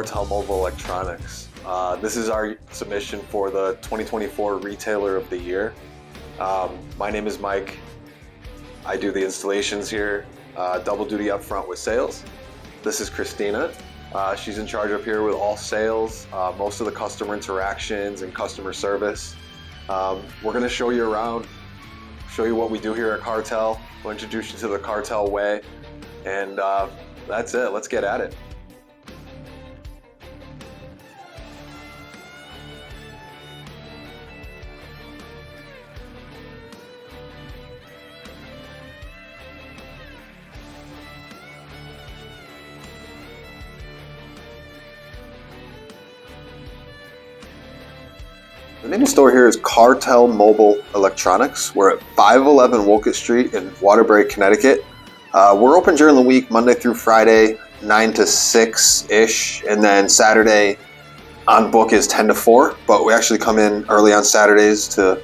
KarTele Mobile Electronics. This is our submission for the 2024 Retailer of the Year. My name is Mike. I do the installations here, double duty up front with sales. This is Christina. She's in charge up here with all sales, most of the customer interactions and customer service. We're going to show you around, show you what we do here at KarTele. We'll introduce you to the KarTele way, and that's it. Let's get at it. The name of the store here is KarTele Mobile Electronics. We're at 511 Wolcott Street in Waterbury, Connecticut. We're open during the week, Monday through Friday, 9 to 6-ish, and then Saturday on book is 10 to 4, but we actually come in early on Saturdays to,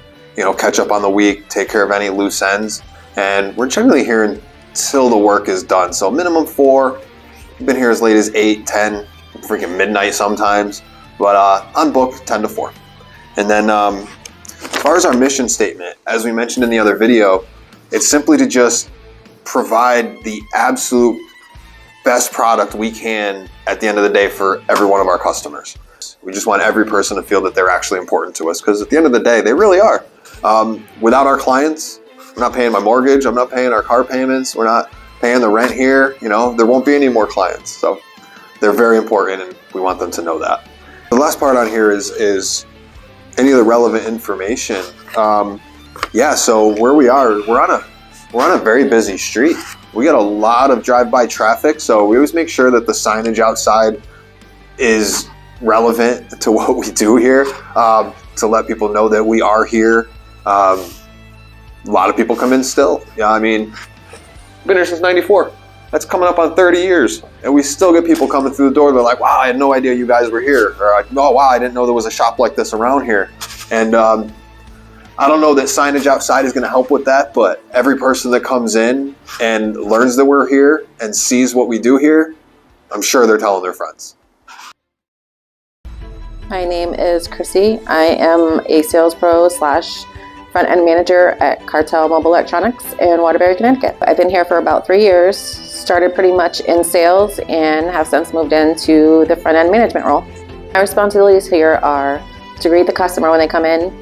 catch up on the week, take care of any loose ends, and we're generally here until the work is done. So minimum 4, we've been here as late as 8, 10, freaking midnight sometimes, but on book 10 to 4. And then as far as our mission statement, as we mentioned in the other video, it's simply to just provide the absolute best product we can at the end of the day for every one of our customers. We just want every person to feel that they're actually important to us, because at the end of the day, they really are. Without our clients, I'm not paying my mortgage, I'm not paying our car payments, we're not paying the rent here, there won't be any more clients. So they're very important, and we want them to know that. The last part on here is any of the relevant information. So where we are, we're on a very busy street. We got a lot of drive-by traffic, so we always make sure that the signage outside is relevant to what we do here, to let people know that we are here. A lot of people come in still. I've been here since '94. That's coming up on 30 years, and we still get people coming through the door. They're like, wow, I had no idea you guys were here. Or, oh, wow, I didn't know there was a shop like this around here. And I don't know that signage outside is going to help with that, but every person that comes in and learns that we're here and sees what we do here, I'm sure they're telling their friends. My name is Chrissy. I am a sales pro / front-end manager at KarTele Mobile Electronics in Waterbury, Connecticut. I've been here for about 3 years, started pretty much in sales, and have since moved into the front-end management role. My responsibilities here are to greet the customer when they come in,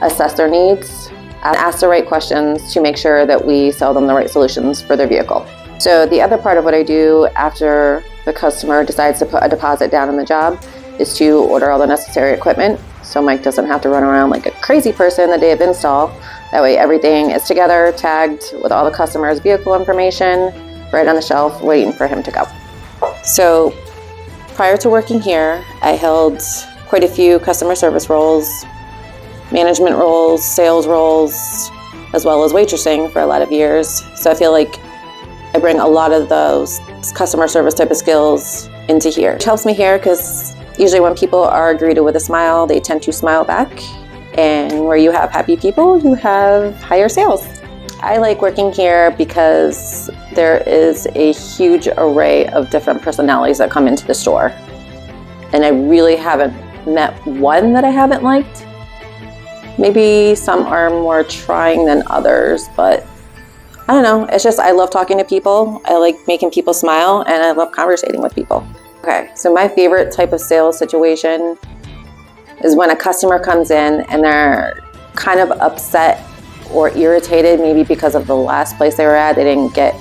assess their needs, and ask the right questions to make sure that we sell them the right solutions for their vehicle. So the other part of what I do after the customer decides to put a deposit down on the job is to order all the necessary equipment, so Mike doesn't have to run around like a crazy person the day of install. That way everything is together, tagged with all the customer's vehicle information, right on the shelf, waiting for him to go. So prior to working here, I held quite a few customer service roles, management roles, sales roles, as well as waitressing for a lot of years. So I feel like I bring a lot of those customer service type of skills into here. It helps me here because usually when people are greeted with a smile, they tend to smile back. And where you have happy people, you have higher sales. I like working here because there is a huge array of different personalities that come into the store. And I really haven't met one that I haven't liked. Maybe some are more trying than others, but I don't know. It's just I love talking to people. I like making people smile, and I love conversating with people. Okay, so my favorite type of sales situation is when a customer comes in and they're kind of upset or irritated, maybe because of the last place they were at. They didn't get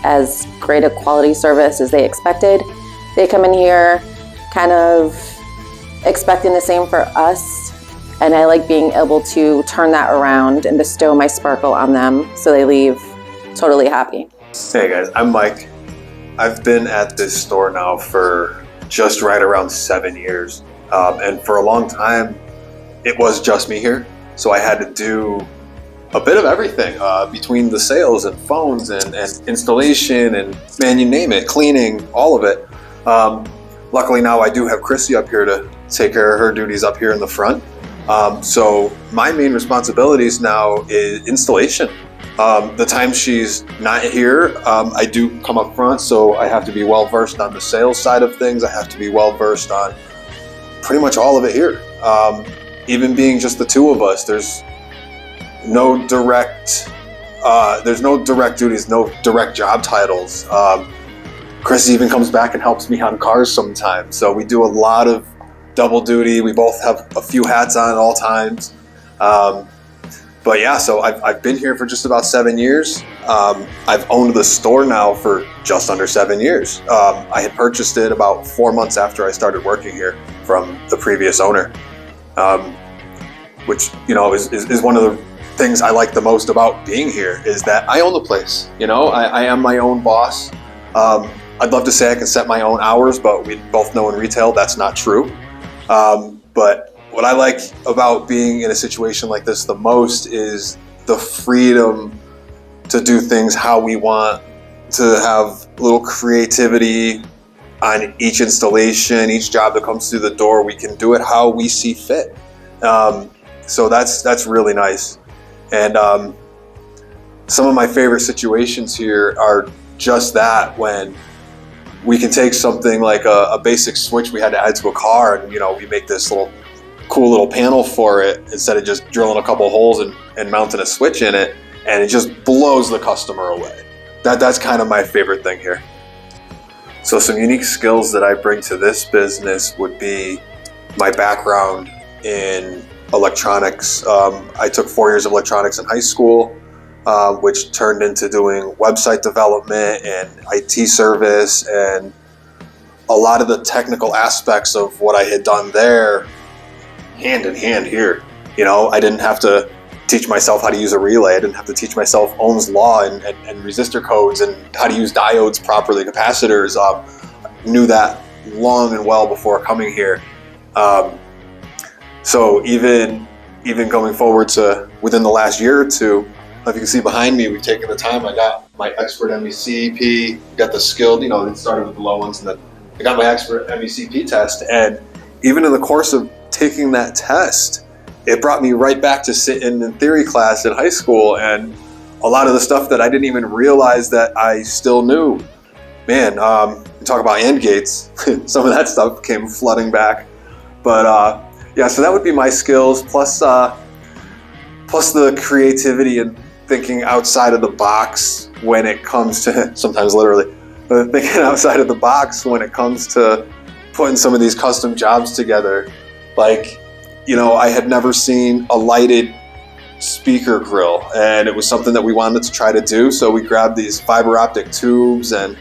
as great a quality service as they expected. They come in here kind of expecting the same for us, and I like being able to turn that around and bestow my sparkle on them so they leave totally happy. Hey guys, I'm Mike. I've been at this store now for just right around 7 years. And for a long time, it was just me here. So I had to do a bit of everything between the sales and phones and installation and, man, you name it, cleaning, all of it. Luckily now I do have Chrissy up here to take care of her duties up here in the front. So my main responsibilities now is installation. The time she's not here, I do come up front, so I have to be well versed on the sales side of things. I have to be well versed on pretty much all of it here. Even being just the two of us, there's no direct duties, no direct job titles. Chris even comes back and helps me on cars sometimes. So we do a lot of double duty. We both have a few hats on at all times. But yeah, so I've been here for just about 7 years. I've owned the store now for just under 7 years. I had purchased it about 4 months after I started working here from the previous owner, which, is one of the things I like the most about being here, is that I own the place. I am my own boss. I'd love to say I can set my own hours, but we both know in retail that's not true. But what I like about being in a situation like this the most is the freedom to do things how we want, to have a little creativity on each installation, each job that comes through the door. We can do it how we see fit. So that's really nice. And some of my favorite situations here are just that, when we can take something like a basic switch we had to add to a car, and we make this cool little panel for it instead of just drilling a couple holes and mounting a switch in it, and it just blows the customer away. That's kind of my favorite thing here. So some unique skills that I bring to this business would be my background in electronics. I took 4 years of electronics in high school, which turned into doing website development and IT service, and a lot of the technical aspects of what I had done there hand in hand here. I didn't have to teach myself how to use a relay. I didn't have to teach myself Ohm's law and resistor codes and how to use diodes properly, capacitors. Knew that long and well before coming here. So even going forward to within the last year or two, if you can see behind me, we've taken the time. I got my expert MECP, got the skilled, it started with the low ones, and then I got my expert MECP test. And even in the course of taking that test, it brought me right back to sitting in theory class in high school, and a lot of the stuff that I didn't even realize that I still knew. Man, you talk about AND gates, some of that stuff came flooding back. But yeah, so that would be my skills, plus the creativity and thinking outside of the box when it comes to, sometimes literally, but thinking outside of the box when it comes to putting some of these custom jobs together. Like, I had never seen a lighted speaker grill, and it was something that we wanted to try to do. So we grabbed these fiber optic tubes and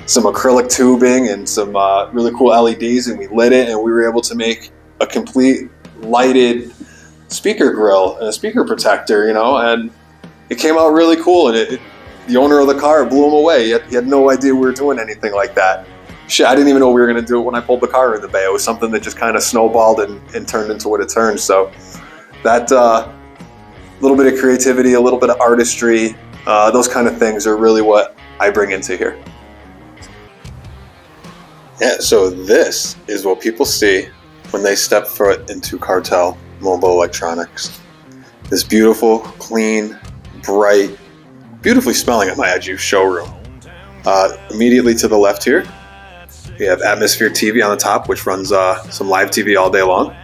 some acrylic tubing and some really cool LEDs, and we lit it, and we were able to make a complete lighted speaker grill and a speaker protector, and it came out really cool. And the owner of the car blew him away. He had no idea we were doing anything like that. Shit, I didn't even know we were going to do it when I pulled the car in the bay. It was something that just kind of snowballed and turned into what it turned. So that little bit of creativity, a little bit of artistry, those kind of things are really what I bring into here. Yeah, so this is what people see when they step foot into KarTele Mobile Electronics. This beautiful, clean, bright, beautifully smelling, at my edge, showroom. Immediately to the left here, we have Atmosphere TV on the top, which runs some live TV all day long.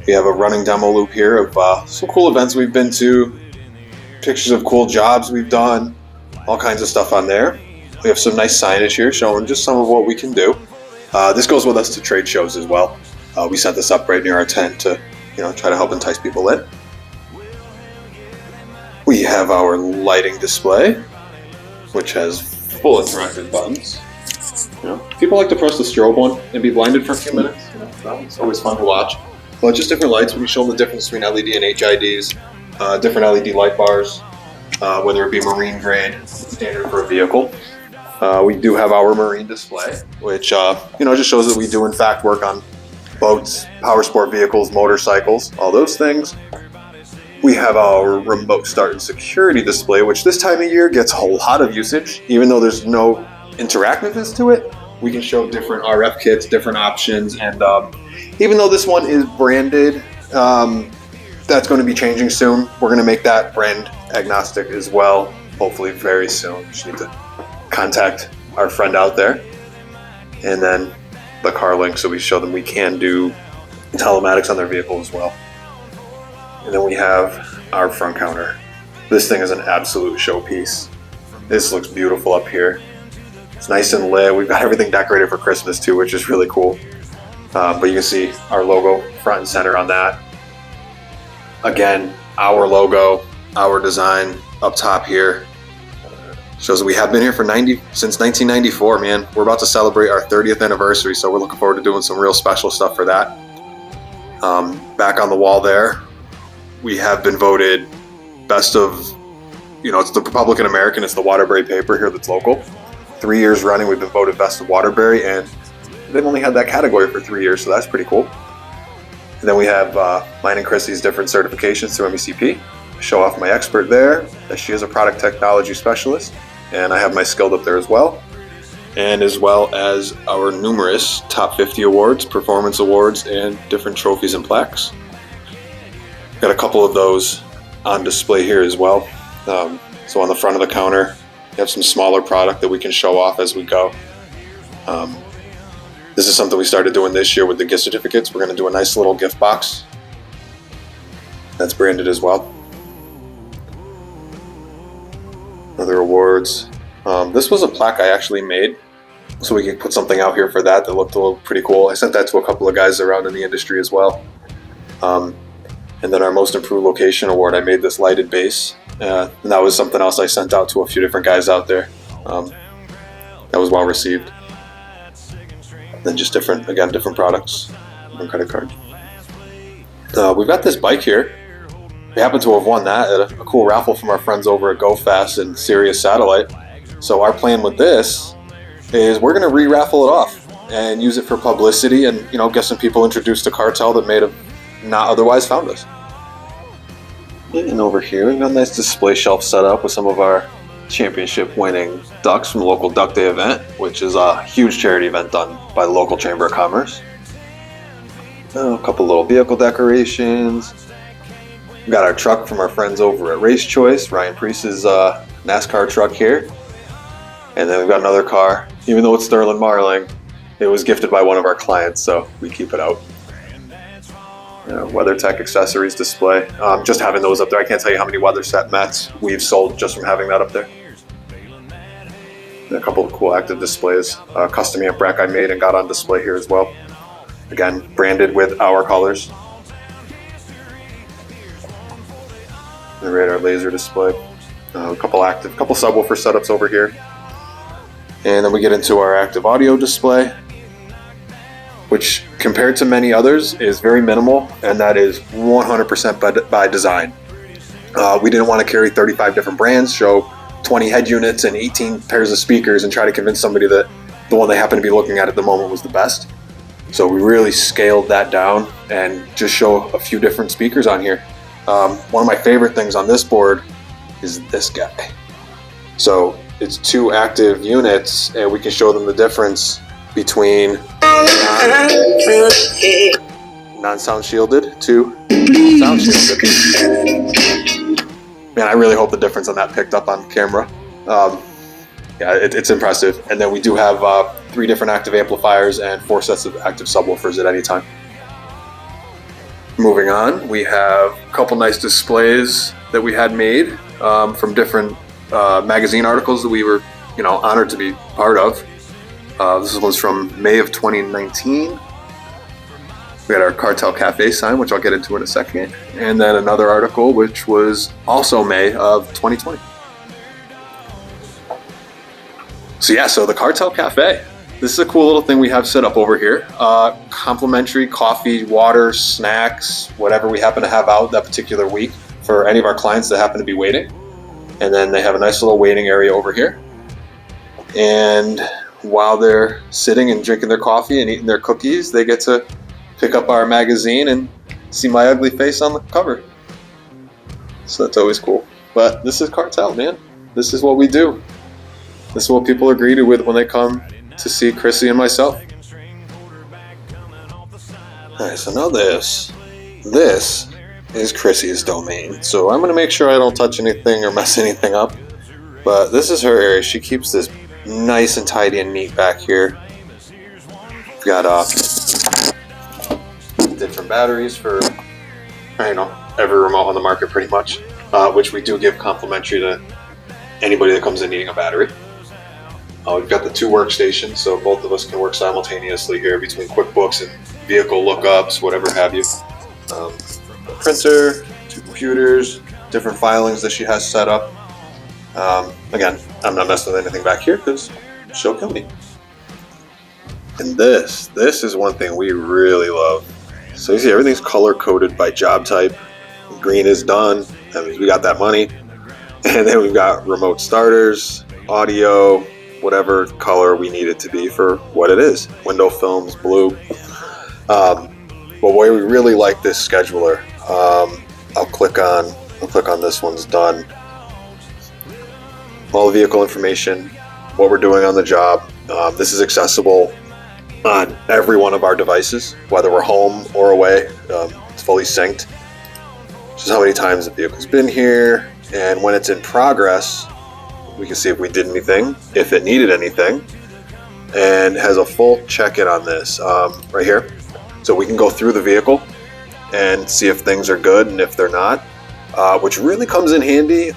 We have a running demo loop here of some cool events we've been to, pictures of cool jobs we've done, all kinds of stuff on there. We have some nice signage here showing just some of what we can do. This goes with us to trade shows as well. We set this up right near our tent to, try to help entice people in. We have our lighting display, which has full interactive buttons. People like to press the strobe one and be blinded for a few minutes. It's always fun to watch. But just different lights. We can show them the difference between LED and HIDs, different LED light bars, whether it be marine grade, standard for a vehicle. We do have our marine display, which just shows that we do in fact work on boats, power sport vehicles, motorcycles, all those things. We have our remote start and security display, which this time of year gets a lot of usage. Even though there's no interactiveness to it, we can show different RF kits, different options, and even though this one is branded, that's going to be changing soon. We're going to make that brand agnostic as well, hopefully very soon. Just need to contact our friend out there. And then the car link, so we show them we can do telematics on their vehicle as well. And then we have our front counter. This thing is an absolute showpiece. This looks beautiful up here. It's nice and lit. We've got everything decorated for Christmas too, which is really cool. But you can see our logo front and center on that. Again, our logo, our design up top here. Shows that we have been here for since 1994, man. We're about to celebrate our 30th anniversary, so we're looking forward to doing some real special stuff for that. Back on the wall there, we have been voted best of, it's the Republican American, it's the Waterbury paper here that's local. 3 years running, we've been voted best of Waterbury, and they've only had that category for 3 years, so that's pretty cool. And then we have mine and Chrissy's different certifications through MECP. Show off my expert there, as she is a product technology specialist, and I have my skilled up there as well. And as well as our numerous top 50 awards, performance awards, and different trophies and plaques. Got a couple of those on display here as well. So on the front of the counter, we have some smaller product that we can show off as we go. This is something we started doing this year with the gift certificates. We're going to do a nice little gift box that's branded as well. Other awards. This was a plaque I actually made, so we could put something out here for that looked a little pretty cool. I sent that to a couple of guys around in the industry as well. And then our Most Improved Location Award, I made this lighted base. And that was something else I sent out to a few different guys out there. That was well received. Then just different products, different credit card. We've got this bike here. We happen to have won that at a cool raffle from our friends over at GoFast and Sirius Satellite. So our plan with this is we're going to re-raffle it off and use it for publicity and, get some people introduced to KarTele that may have not otherwise found us. And over here, we've got a nice display shelf set up with some of our championship winning ducks from the local Duck Day event, which is a huge charity event done by the local Chamber of Commerce. A couple little vehicle decorations. We've got our truck from our friends over at Race Choice, Ryan Priest's NASCAR truck here. And then we've got another car. Even though it's Sterling Marling, it was gifted by one of our clients, so we keep it out. WeatherTech accessories display. Just having those up there, I can't tell you how many WeatherSet mats we've sold just from having that up there. And a couple of cool active displays. Custom amp rack I made and got on display here as well. Again, branded with our colors. The radar laser display. A couple subwoofer setups over here. And then we get into our active audio display, which compared to many others is very minimal, and that is 100% by design. We didn't want to carry 35 different brands, show 20 head units and 18 pairs of speakers and try to convince somebody that the one they happen to be looking at the moment was the best. So we really scaled that down and just show a few different speakers on here. One of my favorite things on this board is this guy. So it's 2 active units, and we can show them the difference between non-sound shielded to sound shielded. Man, I really hope the difference on that picked up on camera. It's impressive. And then we do have 3 different active amplifiers and 4 sets of active subwoofers at any time. Moving on, we have a couple nice displays that we had made from different magazine articles that we were, honored to be part of. This was from May of 2019. We had our KarTele Cafe sign, which I'll get into in a second. And then another article, which was also May of 2020. So the KarTele Cafe. This is a cool little thing we have set up over here. Complimentary coffee, water, snacks, whatever we happen to have out that particular week for any of our clients that happen to be waiting. And then they have a nice little waiting area over here. And while they're sitting and drinking their coffee and eating their cookies, they get to pick up our magazine and see my ugly face on the cover. So that's always cool. But this is KarTele, man. This is what we do. This is what people are greeted with when they come to see Chrissy and myself. Alright, so now this is Chrissy's domain. So I'm going to make sure I don't touch anything or mess anything up. But this is her area. She keeps this nice and tidy and neat back here. We've got different batteries for, every remote on the market pretty much, which we do give complimentary to anybody that comes in needing a battery. We've got the 2 workstations, so both of us can work simultaneously here between QuickBooks and vehicle lookups, whatever have you. A printer, 2 computers, different filings that she has set up. Again, I'm not messing with anything back here because she'll kill me. And this is one thing we really love. So you see everything's color coded by job type. Green is done, that means we got that money. And then we've got remote starters, audio, whatever color we need it to be for what it is. Window films, blue. But boy, we really like this scheduler. I'll click on this one's done. All the vehicle information, what we're doing on the job. This is accessible on every one of our devices, whether we're home or away. It's fully synced. Just how many times the vehicle's been here, and when it's in progress, we can see if we did anything, if it needed anything, and has a full check-in on this right here. So we can go through the vehicle and see if things are good and if they're not, which really comes in handy.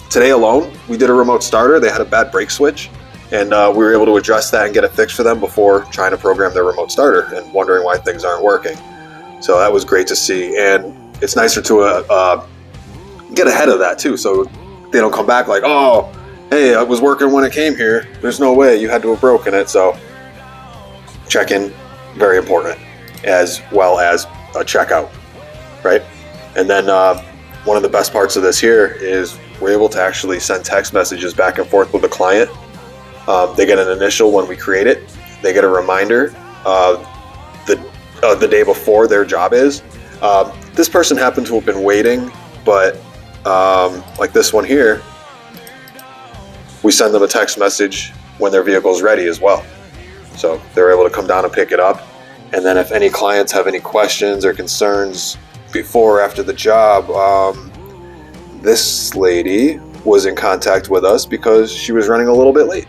Today alone, we did a remote starter. They had a bad brake switch, and we were able to address that and get it fixed for them before trying to program their remote starter and wondering why things aren't working. So that was great to see, and it's nicer to get ahead of that too, so they don't come back like, oh, hey, I was working when it came here. There's no way, you had to have broken it. So check-in, very important, as well as a checkout, right? And then one of the best parts of this here is we're able to actually send text messages back and forth with the client. They get an initial when we create it. They get a reminder the day before their job is. This person happened to have been waiting, but like this one here, we send them a text message when their vehicle is ready as well. So they're able to come down and pick it up. And then if any clients have any questions or concerns before or after the job, this lady was in contact with us because she was running a little bit late.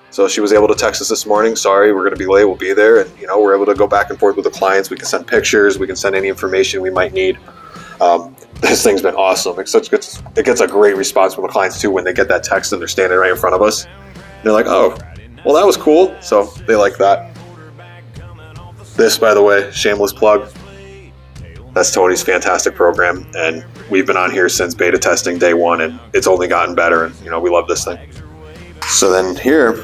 So she was able to text us this morning, sorry, we're going to be late, we'll be there. And we're able to go back and forth with the clients. We can send pictures, we can send any information we might need. This thing's been awesome. It gets a great response from the clients too when they get that text and they're standing right in front of us. And they're like, oh, well, that was cool. So they like that. This, by the way, shameless plug, that's Tony's fantastic program. And we've been on here since beta testing day 1, and it's only gotten better. And, we love this thing. So then here,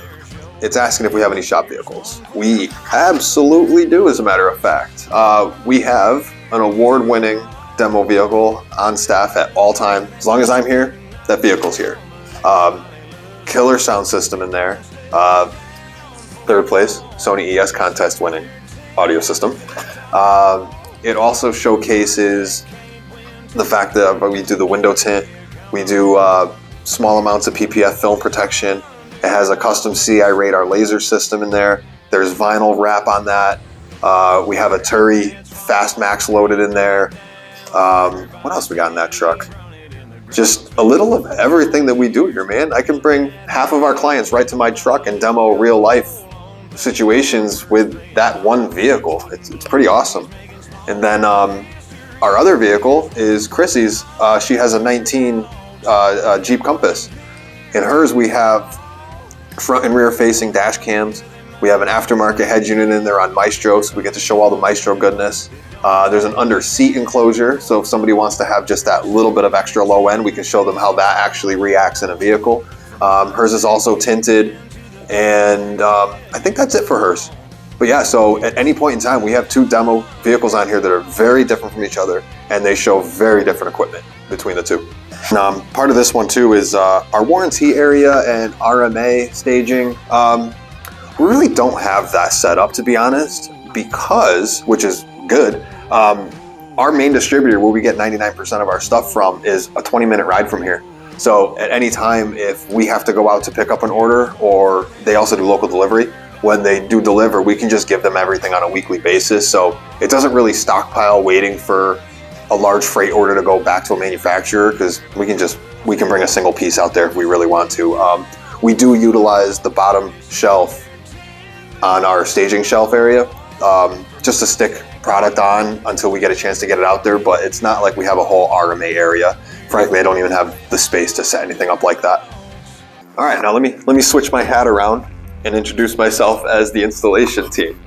it's asking if we have any shop vehicles. We absolutely do, as a matter of fact. We have an award-winning demo vehicle on staff at all times. As long as I'm here, that vehicle's here. Killer sound system in there. 3rd place, Sony ES contest winning audio system. It also showcases the fact that we do the window tint. We do small amounts of PPF film protection. It has a custom CI radar laser system in there. There's vinyl wrap on that. We have a Turi Fast Max loaded in there. What else we got in that truck? Just a little of everything that we do here, man. I can bring half of our clients right to my truck and demo real life situations with that one vehicle. It's pretty awesome. And then our other vehicle is Chrissy's. She has a 19 Jeep Compass. In hers, we have front and rear facing dash cams. We have an aftermarket head unit in there on Maestro, so we get to show all the Maestro goodness. There's an under seat enclosure, so if somebody wants to have just that little bit of extra low end, we can show them how that actually reacts in a vehicle. Hers is also tinted, and I think that's it for hers. But yeah, so at any point in time, we have 2 demo vehicles on here that are very different from each other, and they show very different equipment between the 2. Part of this one too is our warranty area and RMA staging. We really don't have that set up, to be honest, because, which is good, our main distributor where we get 99% of our stuff from is a 20-minute ride from here. So at any time, if we have to go out to pick up an order, or they also do local delivery, when they do deliver, we can just give them everything on a weekly basis. So it doesn't really stockpile waiting for a large freight order to go back to a manufacturer, because we can bring a single piece out there if we really want to. We do utilize the bottom shelf on our staging shelf area, just to stick product on until we get a chance to get it out there, but it's not like we have a whole RMA area. Frankly, I don't even have the space to set anything up like that. All right, now let me switch my hat around and introduce myself as the installation team.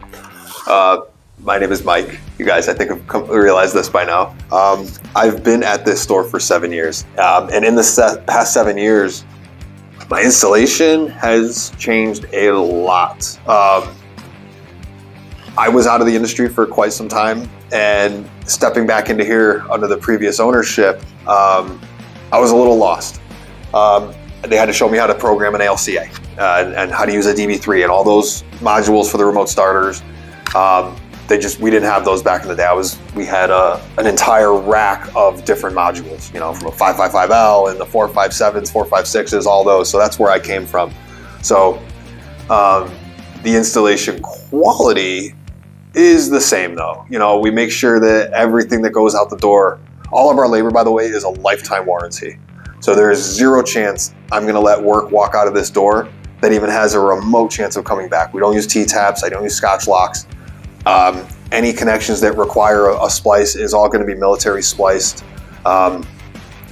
My name is Mike. You guys, I think, have realized this by now. I've been at this store for 7 years, and in the past 7 years, my installation has changed a lot. I was out of the industry for quite some time, and stepping back into here under the previous ownership, I was a little lost. They had to show me how to program an ALCA and how to use a DB3 and all those modules for the remote starters. We didn't have those back in the day. We had an entire rack of different modules, from a 555L and the 457s, 456s, all those. So that's where I came from. So the installation quality is the same though. We make sure that everything that goes out the door, all of our labor, by the way, is a lifetime warranty. So there is zero chance I'm gonna let work walk out of this door that even has a remote chance of coming back. We don't use T-taps, I don't use Scotch locks. Any connections that require a splice is all gonna be military spliced.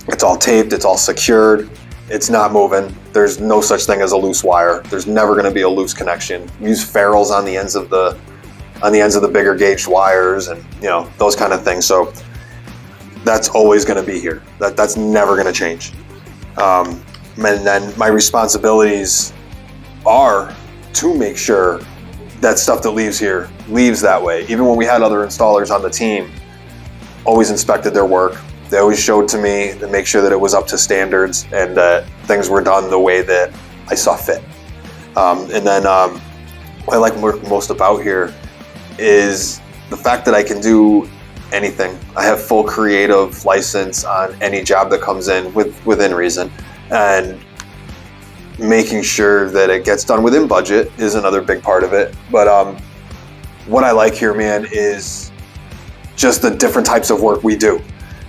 It's all taped, it's all secured, it's not moving. There's no such thing as a loose wire. There's never gonna be a loose connection. We use ferrules on the ends of the bigger gauged wires and those kind of things. So that's always gonna be here. That's never gonna change. And then my responsibilities are to make sure that stuff that leaves here leaves that way. Even when we had other installers on the team, always inspected their work. They always showed to me to make sure that it was up to standards and that things were done the way that I saw fit. And then what I like most about here is the fact that I can do anything. I have full creative license on any job that comes in within reason, and making sure that it gets done within budget is another big part of it. But what I like here, man, is just the different types of work we do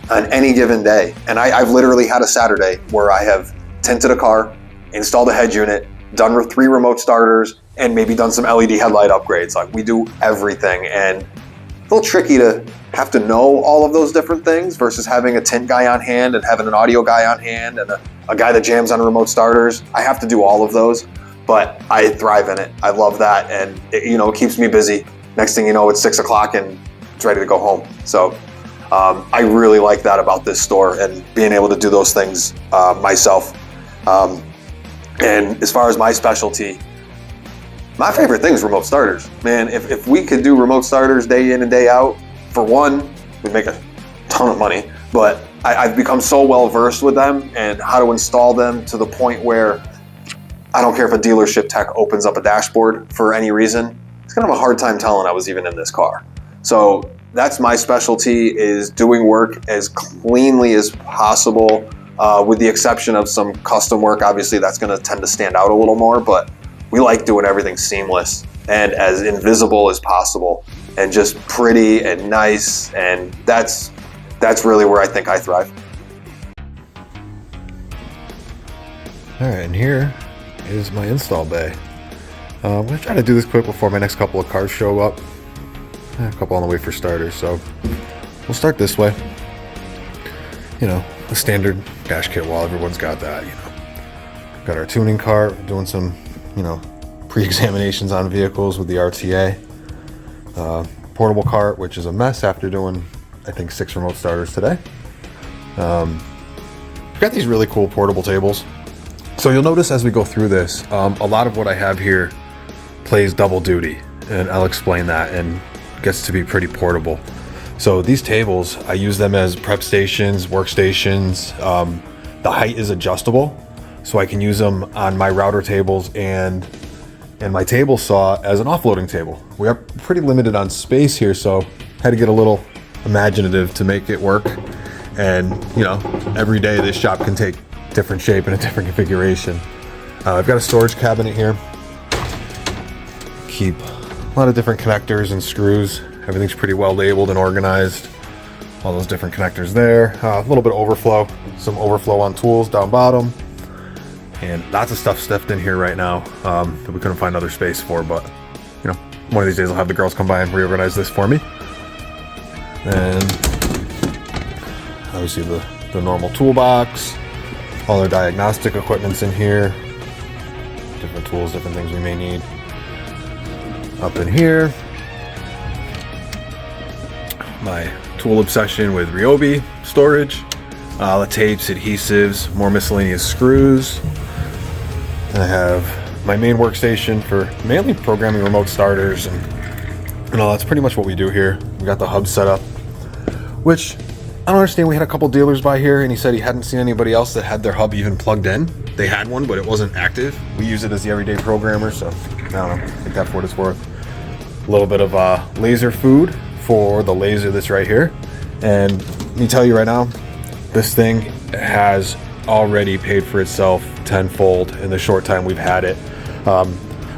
on any given day. And I've literally had a Saturday where I have tinted a car, installed a head unit, done 3 remote starters, and maybe done some LED headlight upgrades. Like, we do everything, and a little tricky to have to know all of those different things versus having a tint guy on hand and having an audio guy on hand and a guy that jams on remote starters. I have to do all of those, but I thrive in it. I love that, and it keeps me busy. Next thing you know, it's 6 o'clock and it's ready to go home. So I really like that about this store and being able to do those things myself. And as far as my specialty, my favorite thing is remote starters. Man, if we could do remote starters day in and day out, for one, we'd make a ton of money, but I've become so well versed with them and how to install them to the point where I don't care if a dealership tech opens up a dashboard for any reason. It's gonna have a hard time telling I was even in this car. So that's my specialty, is doing work as cleanly as possible, with the exception of some custom work. Obviously, that's gonna tend to stand out a little more, but we like doing everything seamless and as invisible as possible and just pretty and nice, and that's really where I think I thrive. All right, and here is my install bay. I'm gonna try to do this quick before my next couple of cars show up. A couple on the way for starters, so we'll start this way. A standard dash kit wall, everyone's got that, Got our tuning cart, doing some, pre-examinations on vehicles with the RTA. Portable cart, which is a mess after doing, I think, 6 remote starters today. We've got these really cool portable tables. So you'll notice as we go through this, a lot of what I have here plays double duty, and I'll explain that, and gets to be pretty portable. So these tables, I use them as prep stations, workstations. The height is adjustable, so I can use them on my router tables and my table saw as an offloading table. We are pretty limited on space here, so had to get a little imaginative to make it work. And every day this shop can take different shape and a different configuration. I've got a storage cabinet here. Keep a lot of different connectors and screws. Everything's pretty well labeled and organized. All those different connectors there. A little bit of overflow, some overflow on tools down bottom, and lots of stuff stuffed in here right now that we couldn't find other space for. But you know, one of these days I'll have the girls come by and reorganize this for me. And obviously the normal toolbox, all our diagnostic equipment's in here, different tools, different things we may need. Up in here, my tool obsession with Ryobi storage, the tapes, adhesives, more miscellaneous screws. And I have my main workstation for mainly programming remote starters and all. That's pretty much what we do here. We got the hub set up, which I don't understand. We had a couple dealers by here and he said he hadn't seen anybody else that had their hub even plugged in. They had one, but it wasn't active. We use it as the everyday programmer, so I don't know, take that for what it's worth. A little bit of laser food for the laser that's right here. And let me tell you right now, this thing has already paid for itself tenfold in the short time we've had it. I'm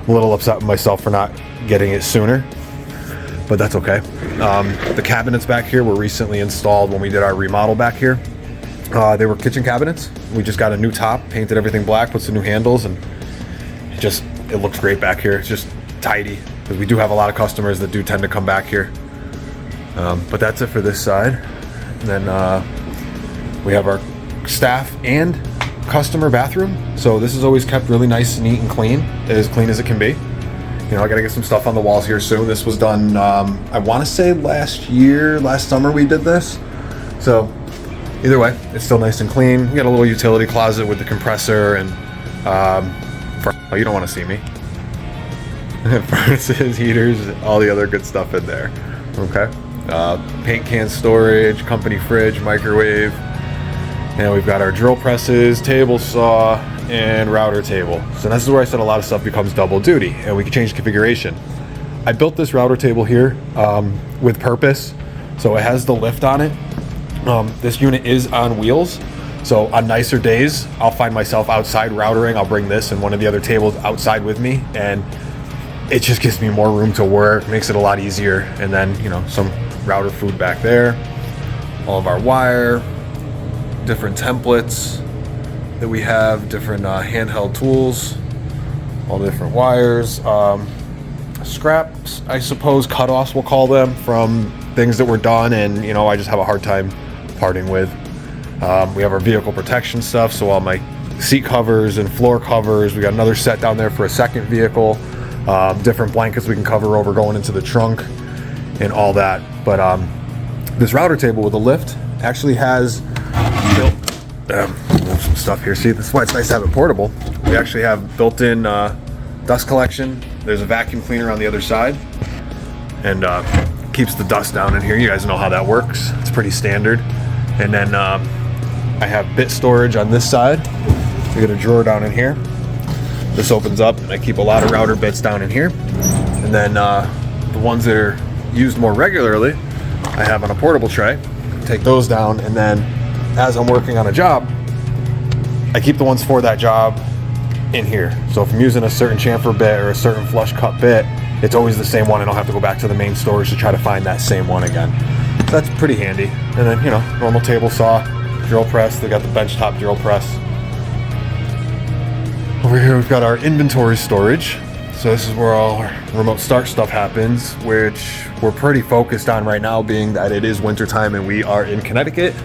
a little upset with myself for not getting it sooner, but that's okay. The cabinets back here were recently installed when we did our remodel back here. They were kitchen cabinets. We just got a new top, painted everything black, put some new handles, and it looks great back here. It's just tidy, because we do have a lot of customers that do tend to come back here. But that's it for this side. And then we have our staff and customer bathroom. So this is always kept really nice, neat, and clean as it can be. You know, I gotta get some stuff on the walls here soon. This was done, I wanna say last summer we did this. So either way, it's still nice and clean. We got a little utility closet with the compressor and, oh, you don't wanna see me. Furnaces, heaters, all the other good stuff in there. Okay. Paint can storage, company fridge, microwave. And we've got our drill presses, table saw, and router table. So this is where I said a lot of stuff becomes double duty, and we can change configuration. I built this router table here with purpose. So it has the lift on it. This unit is on wheels. So on nicer days, I'll find myself outside routering. I'll bring this and one of the other tables outside with me, and it just gives me more room to work, makes it a lot easier. And then, you know, some router food back there, all of our wire, different templates that we have, different handheld tools, all the different wires, scraps, I suppose, cutoffs we'll call them, from things that were done and, you know, I just have a hard time parting with. We have our vehicle protection stuff, so all my seat covers and floor covers. We got another set down there for a second vehicle, different blankets we can cover over going into the trunk and all that. But this router table with a lift actually has built move some stuff here. See, that's why it's nice to have it portable. We actually have built-in dust collection. There's a vacuum cleaner on the other side, and keeps the dust down in here. You guys know how that works. It's pretty standard. And then I have bit storage on this side. We got a drawer down in here. This opens up, and I keep a lot of router bits down in here. And then the ones that are used more regularly, I have on a portable tray. Take those down, and then as I'm working on a job, I keep the ones for that job in here. So if I'm using a certain chamfer bit or a certain flush cut bit, it's always the same one, and I'll have to go back to the main storage to try to find that same one again. So that's pretty handy. And then, you know, normal table saw, drill press. They got the benchtop drill press. Over here we've got our inventory storage. So this is where all our remote start stuff happens, which we're pretty focused on right now, being that it is wintertime and we are in Connecticut.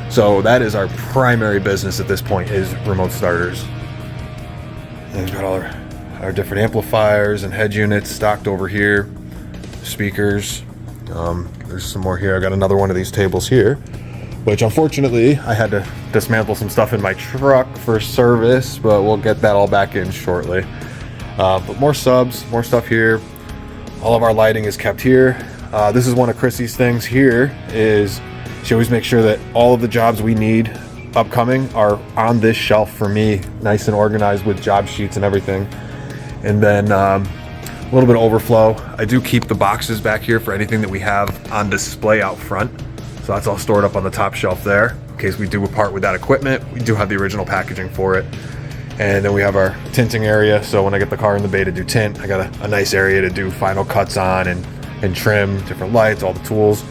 So that is our primary business at this point, is remote starters. And we've got all our different amplifiers and head units stocked over here. Speakers. There's some more here. I got another one of these tables here, which unfortunately I had to dismantle some stuff in my truck for service, but we'll get that all back in shortly. But more subs, more stuff here. All of our lighting is kept here. This is one of Chrissy's things here, is she always makes sure that all of the jobs we need upcoming are on this shelf for me, nice and organized with job sheets and everything. And then a little bit of overflow. I do keep the boxes back here for anything that we have on display out front. So that's all stored up on the top shelf there. In case we do a part with that equipment, we do have the original packaging for it. And then we have our tinting area. So when I get the car in the bay to do tint, I got a nice area to do final cuts on and trim, different lights, all the tools.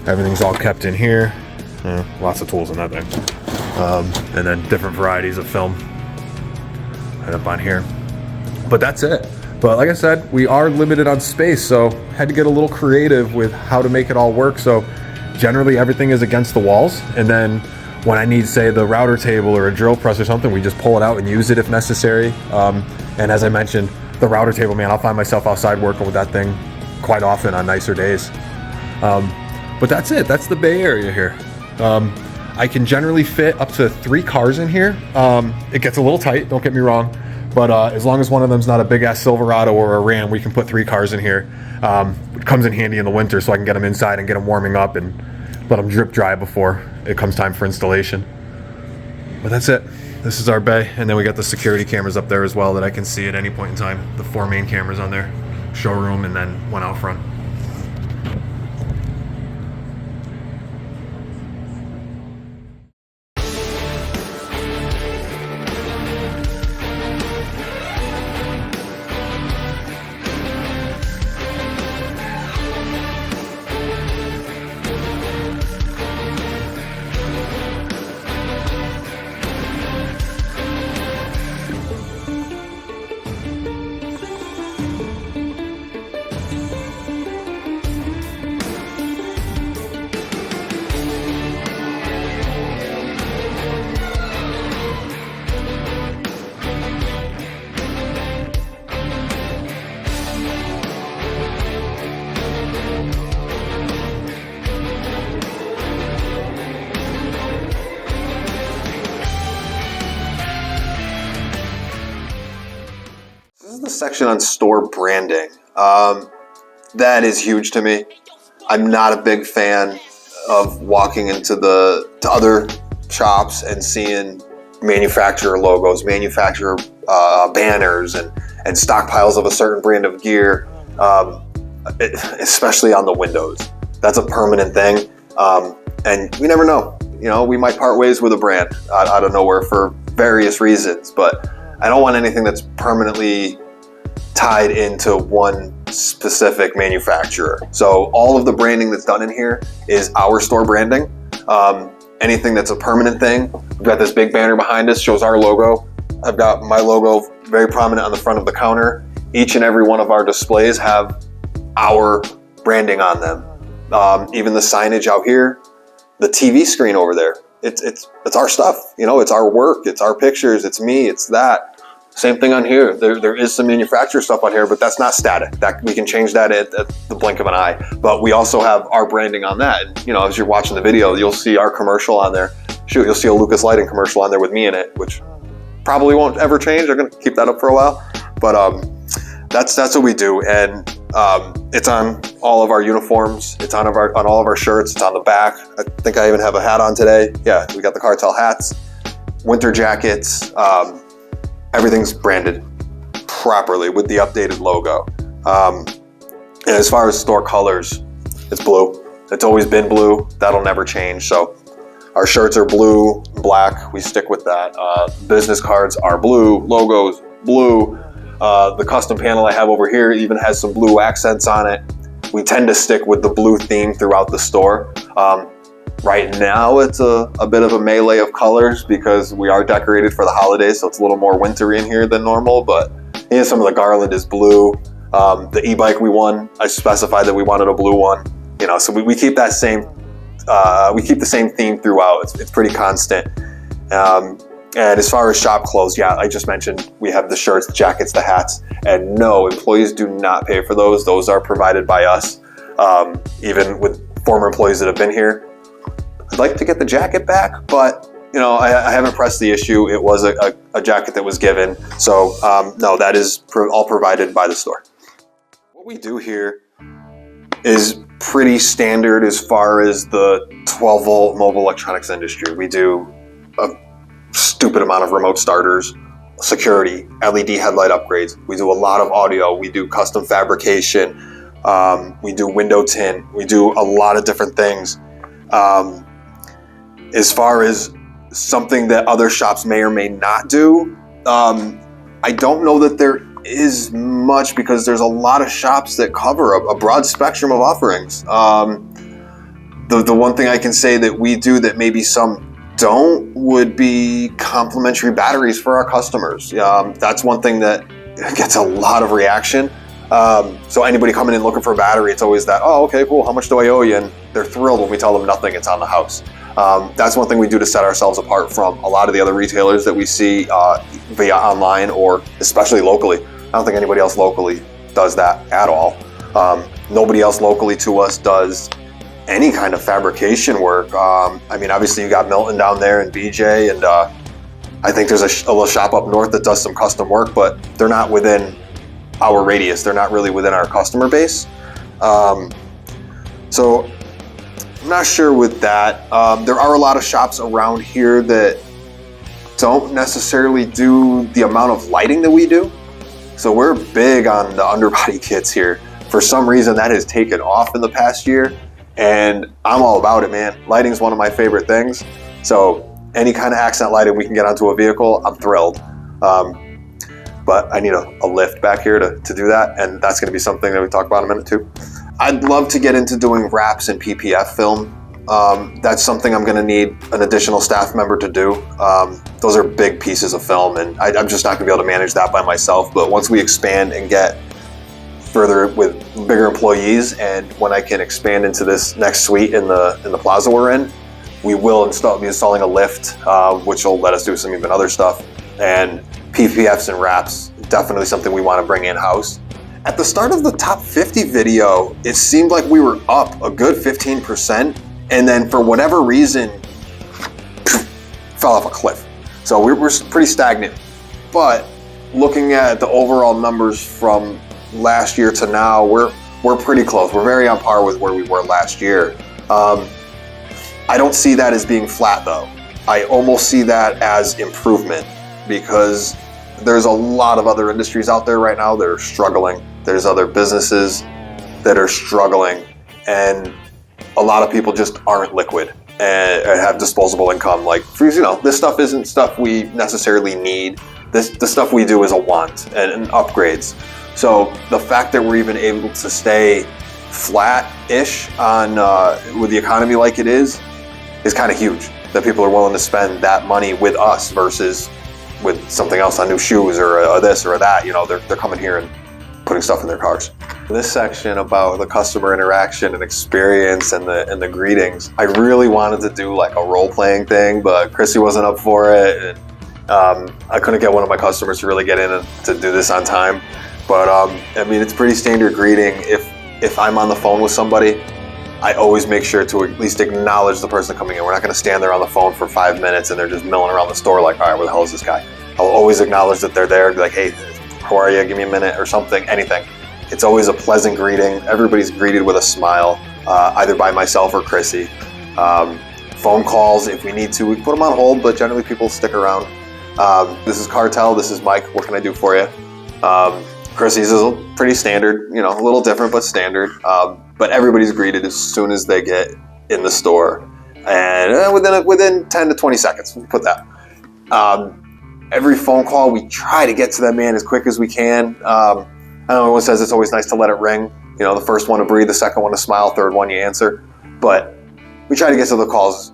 Everything's all kept in here. Lots of tools in that thing. And then different varieties of film right up on here. But that's it. But like I said, we are limited on space, so had to get a little creative with how to make it all work. So generally everything is against the walls, and then when I need, say, the router table or a drill press or something, we just pull it out and use it if necessary. And as I mentioned, the router table, man, I'll find myself outside working with that thing quite often on nicer days. But that's it. That's the Bay Area here. I can generally fit up to 3 cars in here. It gets a little tight, don't get me wrong. But as long as one of them's not a big-ass Silverado or a Ram, we can put 3 cars in here. It comes in handy in the winter, so I can get them inside and get them warming up and let them drip dry before it comes time for installation. But that's it. This is our bay, and then we got the security cameras up there as well that I can see at any point in time. The 4 main cameras on there, showroom, and then one out front. Section on store branding. That is huge to me. I'm not a big fan of walking into other shops and seeing manufacturer logos, manufacturer banners, and stockpiles of a certain brand of gear, especially on the windows. That's a permanent thing, and we never know. You know, we might part ways with a brand out of nowhere for various reasons, but I don't want anything that's permanently tied into one specific manufacturer. So all of the branding that's done in here is our store branding. Anything that's a permanent thing, we've got this big banner behind us, shows our logo. I've got my logo very prominent on the front of the counter. Each and every one of our displays have our branding on them. Even the signage out here, the TV screen over there, it's our stuff. You know, it's our work, it's our pictures, it's me, it's that. Same thing on here. There is some manufacturer stuff on here, but that's not static. That we can change that at the blink of an eye. But we also have our branding on that. And, you know, as you're watching the video, you'll see our commercial on there. Shoot, you'll see a Lucas Lighting commercial on there with me in it, which probably won't ever change. I'm gonna keep that up for a while. But that's what we do, and it's on all of our uniforms. It's on all of our shirts. It's on the back. I think I even have a hat on today. Yeah, we got the KarTele hats, winter jackets. Everything's branded properly with the updated logo. And as far as store colors, it's blue. It's always been blue. That'll never change. So our shirts are blue, black. We stick with that. Business cards are blue. Logos, blue. The custom panel I have over here even has some blue accents on it. We tend to stick with the blue theme throughout the store. Right now, it's a bit of a melee of colors because we are decorated for the holidays, so it's a little more wintry in here than normal, but yeah, some of the garland is blue. The e-bike we won, I specified that we wanted a blue one. You know, so we keep that same, we keep the same theme throughout. It's pretty constant. And as far as shop clothes, yeah, I just mentioned we have the shirts, the jackets, the hats, and no, employees do not pay for those. Those are provided by us. Even with former employees that have been here, I'd like to get the jacket back, but you know, I haven't pressed the issue. It was a jacket that was given. So no, that is all provided by the store. What we do here is pretty standard as far as the 12-volt mobile electronics industry. We do a stupid amount of remote starters, security, LED headlight upgrades. We do a lot of audio. We do custom fabrication. We do window tint. We do a lot of different things. As far as something that other shops may or may not do, I don't know that there is much because there's a lot of shops that cover a broad spectrum of offerings. The one thing I can say that we do that maybe some don't would be complimentary batteries for our customers. That's one thing that gets a lot of reaction. So anybody coming in looking for a battery, it's always that, oh, okay, cool, how much do I owe you? And they're thrilled when we tell them nothing, it's on the house. That's one thing we do to set ourselves apart from a lot of the other retailers that we see via online or especially locally. I don't think anybody else locally does that at all. Nobody else locally to us does any kind of fabrication work. I mean, obviously you got Milton down there and BJ, and I think there's a little shop up north that does some custom work, but they're not within our radius. They're not really within our customer base. So I'm not sure with that. There are a lot of shops around here that don't necessarily do the amount of lighting that we do. So we're big on the underbody kits here. For some reason that has taken off in the past year, and I'm all about it, man. Lighting's one of my favorite things. So any kind of accent lighting we can get onto a vehicle, I'm thrilled. But I need a lift back here to do that, and that's gonna be something that we talk about in a minute too. I'd love to get into doing wraps and PPF film. That's something I'm gonna need an additional staff member to do. Those are big pieces of film, and I'm just not gonna be able to manage that by myself. But once we expand and get further with bigger employees, and when I can expand into this next suite in the plaza we're in, we will be installing a lift, which will let us do some even other stuff. And PPFs and wraps, definitely something we want to bring in-house. At the start of the top 50 video, it seemed like we were up a good 15%, and then for whatever reason, fell off a cliff. So we're pretty stagnant. But looking at the overall numbers from last year to now, we're pretty close. We're very on par with where we were last year. I don't see that as being flat though. I almost see that as improvement, because there's a lot of other industries out there right now that are struggling. There's other businesses that are struggling, and a lot of people just aren't liquid and have disposable income. Like, this stuff isn't stuff we necessarily need. The stuff we do is a want and upgrades. So the fact that we're even able to stay flat-ish on with the economy like it is kind of huge. That people are willing to spend that money with us versus with something else on new shoes or this or that. They're coming here and putting stuff in their cars. In this section about the customer interaction and experience and the greetings, I really wanted to do like a role-playing thing, but Chrissy wasn't up for it, and I couldn't get one of my customers to really get in and to do this on time. But I mean, it's pretty standard greeting. If I'm on the phone with somebody, I always make sure to at least acknowledge the person coming in. We're not going to stand there on the phone for 5 minutes and they're just milling around the store like, all right, where the hell is this guy? I'll always acknowledge that they're there. Be like, hey, how are you? Give me a minute or something, anything. It's always a pleasant greeting. Everybody's greeted with a smile, either by myself or Chrissy. Phone calls, if we need to, we can put them on hold, but generally people stick around. This is KarTele. This is Mike. What can I do for you? Chrissy's is pretty standard, a little different, but standard. But everybody's greeted as soon as they get in the store, and within 10 to 20 seconds, we put that. Every phone call, we try to get to that man as quick as we can. I know everyone says it's always nice to let it ring. The first one to breathe, the second one to smile, third one you answer. But we try to get to the calls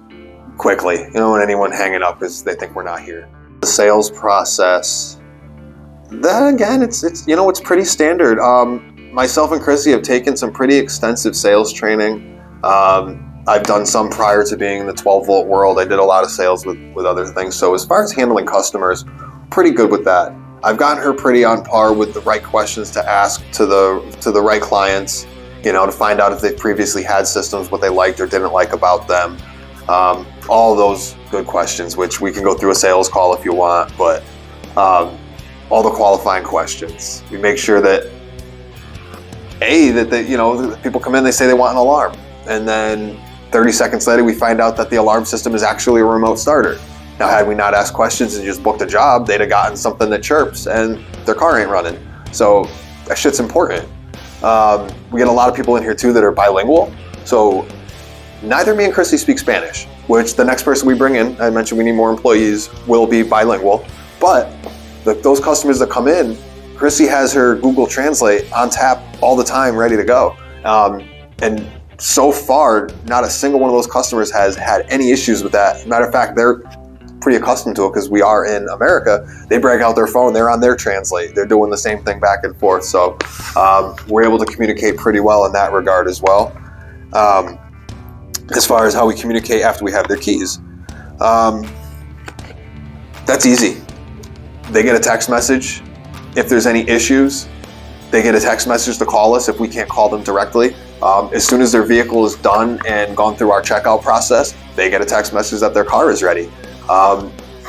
quickly, when anyone hanging up is they think we're not here. The sales process, that again, it's pretty standard. Myself and Chrissy have taken some pretty extensive sales training. I've done some prior to being in the 12-volt world. I did a lot of sales with other things. So as far as handling customers, pretty good with that. I've gotten her pretty on par with the right questions to ask to the right clients, to find out if they previously had systems, what they liked or didn't like about them. All those good questions, which we can go through a sales call if you want, but all the qualifying questions. We make sure that people come in, they say they want an alarm, and then 30 seconds later we find out that the alarm system is actually a remote starter. Now, had we not asked questions and just booked a job, they'd have gotten something that chirps and their car ain't running. So that shit's important. We get a lot of people in here too that are bilingual. So neither me and Chrissy speak Spanish, which the next person we bring in, I mentioned we need more employees, will be bilingual. But those customers that come in, Chrissy has her Google Translate on tap all the time, ready to go. And so far, not a single one of those customers has had any issues with that. Matter of fact, they're pretty accustomed to it because we are in America. They break out their phone, they're on their translate. They're doing the same thing back and forth. So we're able to communicate pretty well in that regard as well. As far as how we communicate after we have their keys, that's easy. They get a text message. If there's any issues, they get a text message to call us if we can't call them directly. As soon as their vehicle is done and gone through our checkout process, they get a text message that their car is ready.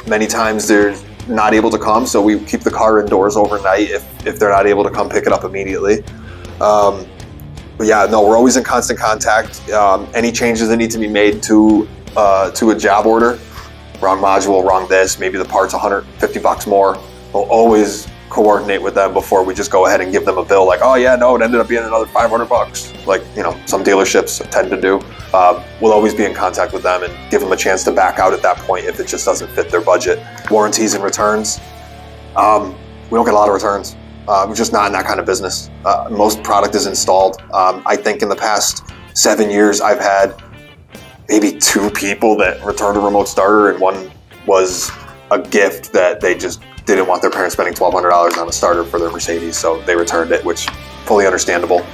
Many times they're not able to come, so we keep the car indoors overnight if they're not able to come pick it up immediately. But yeah, no, we're always in constant contact. Any changes that need to be made to a job order, wrong module, wrong this, maybe the part's $150 more, we'll always coordinate with them before we just go ahead and give them a bill like, oh yeah, no, it ended up being another $500, like, you know, some dealerships tend to do. We'll always be in contact with them and give them a chance to back out at that point if it just doesn't fit their budget. Warranties and returns, we don't get a lot of returns. We're just not in that kind of business. Most product is installed. I think in the past 7 years, I've had maybe 2 people that returned a remote starter, and one was a gift that they just didn't want their parents spending $1,200 on a starter for their Mercedes, so they returned it, which fully understandable.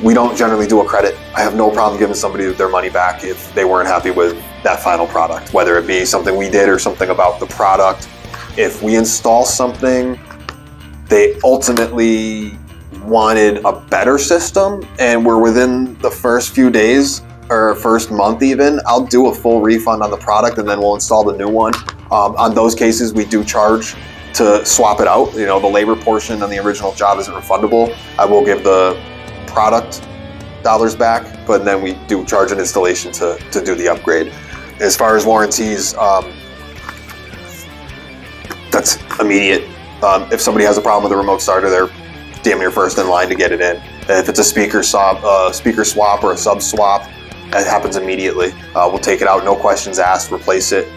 We don't generally do a credit. I have no problem giving somebody their money back if they weren't happy with that final product, whether it be something we did or something about the product. If we install something, they ultimately wanted a better system and we're within the first few days or first month even, I'll do a full refund on the product and then we'll install the new one. On those cases, we do charge to swap it out. You know, the labor portion on the original job isn't refundable. I will give the product dollars back, but then we do charge an installation to do the upgrade. As far as warranties, that's immediate. If somebody has a problem with a remote starter, they're damn near first in line to get it in. If it's a speaker swap or a sub swap, that happens immediately. We'll take it out, no questions asked, replace it,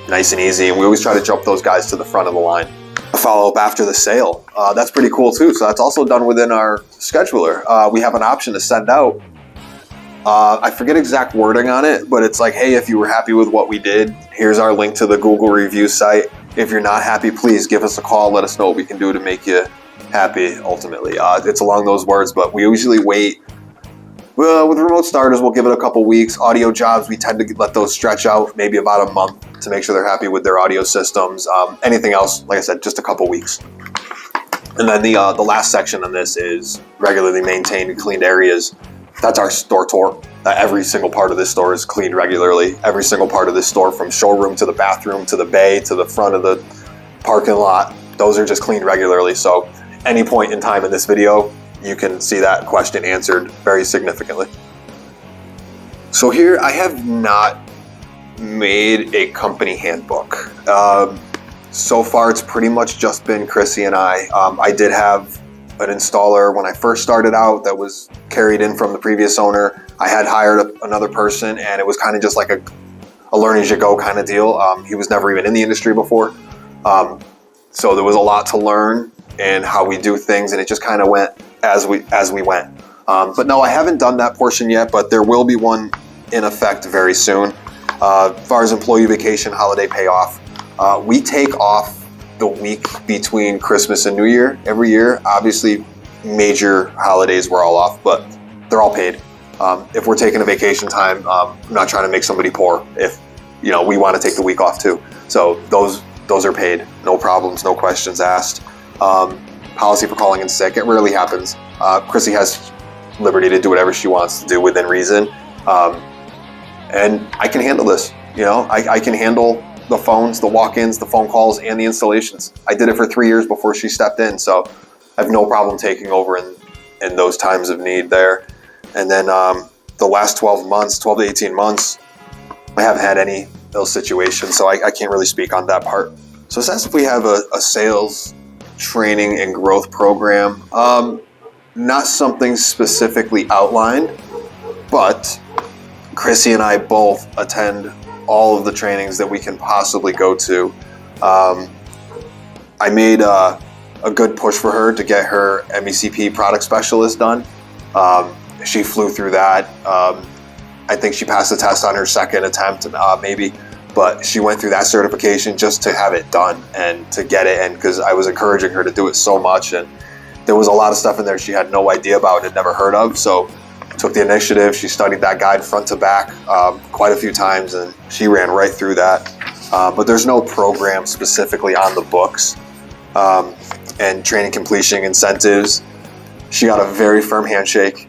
nice and easy. And we always try to jump those guys to the front of the line. A follow-up after the sale, that's pretty cool too. So that's also done within our scheduler. We have an option to send out. I forget exact wording on it, but it's like, hey, if you were happy with what we did, here's our link to the Google review site. If you're not happy, please give us a call. Let us know what we can do to make you happy ultimately. It's along those words, but we usually wait. Well, with remote starters, we'll give it a couple weeks. Audio jobs, we tend to let those stretch out maybe about a month to make sure they're happy with their audio systems. Anything else, like I said, just a couple weeks. And then the last section on this is regularly maintained and cleaned areas. That's our store tour. Every single part of this store is cleaned regularly. Every single part of this store, from showroom to the bathroom to the bay to the front of the parking lot, those are just cleaned regularly. So any point in time in this video, you can see that question answered very significantly. So here I have not made a company handbook. So far it's pretty much just been Chrissy and I. I did have an installer when I first started out that was carried in from the previous owner. I had hired another person and it was kind of just like a learn as you go kind of deal. He was never even in the industry before. So there was a lot to learn and how we do things, and it just kind of went as we went. But no, I haven't done that portion yet, but there will be one in effect very soon. As far as employee vacation, holiday payoff, we take off the week between Christmas and New Year every year. Obviously, major holidays we're all off, but they're all paid. If we're taking a vacation time, I'm not trying to make somebody poor. If we want to take the week off too, so those are paid, no problems, no questions asked. Policy for calling in sick, it rarely happens. Chrissy has liberty to do whatever she wants to do within reason, and I can handle this. I can handle the phones, the walk-ins, the phone calls, and the installations. I did it for 3 years before she stepped in, so I have no problem taking over in those times of need there. And then the last 12 to 18 months, I haven't had any ill situations, so I can't really speak on that part. So it says if we have a sales training and growth program, not something specifically outlined, but Chrissy and I both attend all of the trainings that we can possibly go to. I made a good push for her to get her MECP product specialist done. she flew through that. I think she passed the test on her second attempt, maybe, but she went through that certification just to have it done and to get it. And because I was encouraging her to do it so much, and there was a lot of stuff in there she had no idea about, had never heard of. So took the initiative. She studied that guide front to back quite a few times, and she ran right through that. But there's no program specifically on the books, and training completion incentives. She got a very firm handshake.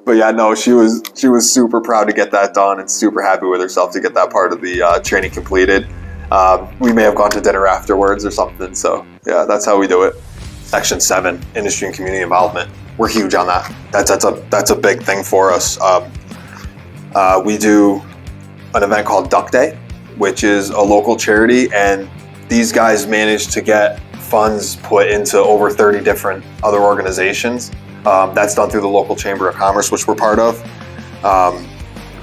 But yeah, no, she was super proud to get that done and super happy with herself to get that part of the training completed. We may have gone to dinner afterwards or something. So yeah, that's how we do it. Section 7, industry and community involvement. We're huge on that. That's a big thing for us. We do an event called Duck Day, which is a local charity, and these guys managed to get funds put into over 30 different other organizations. That's done through the local Chamber of Commerce, which we're part of.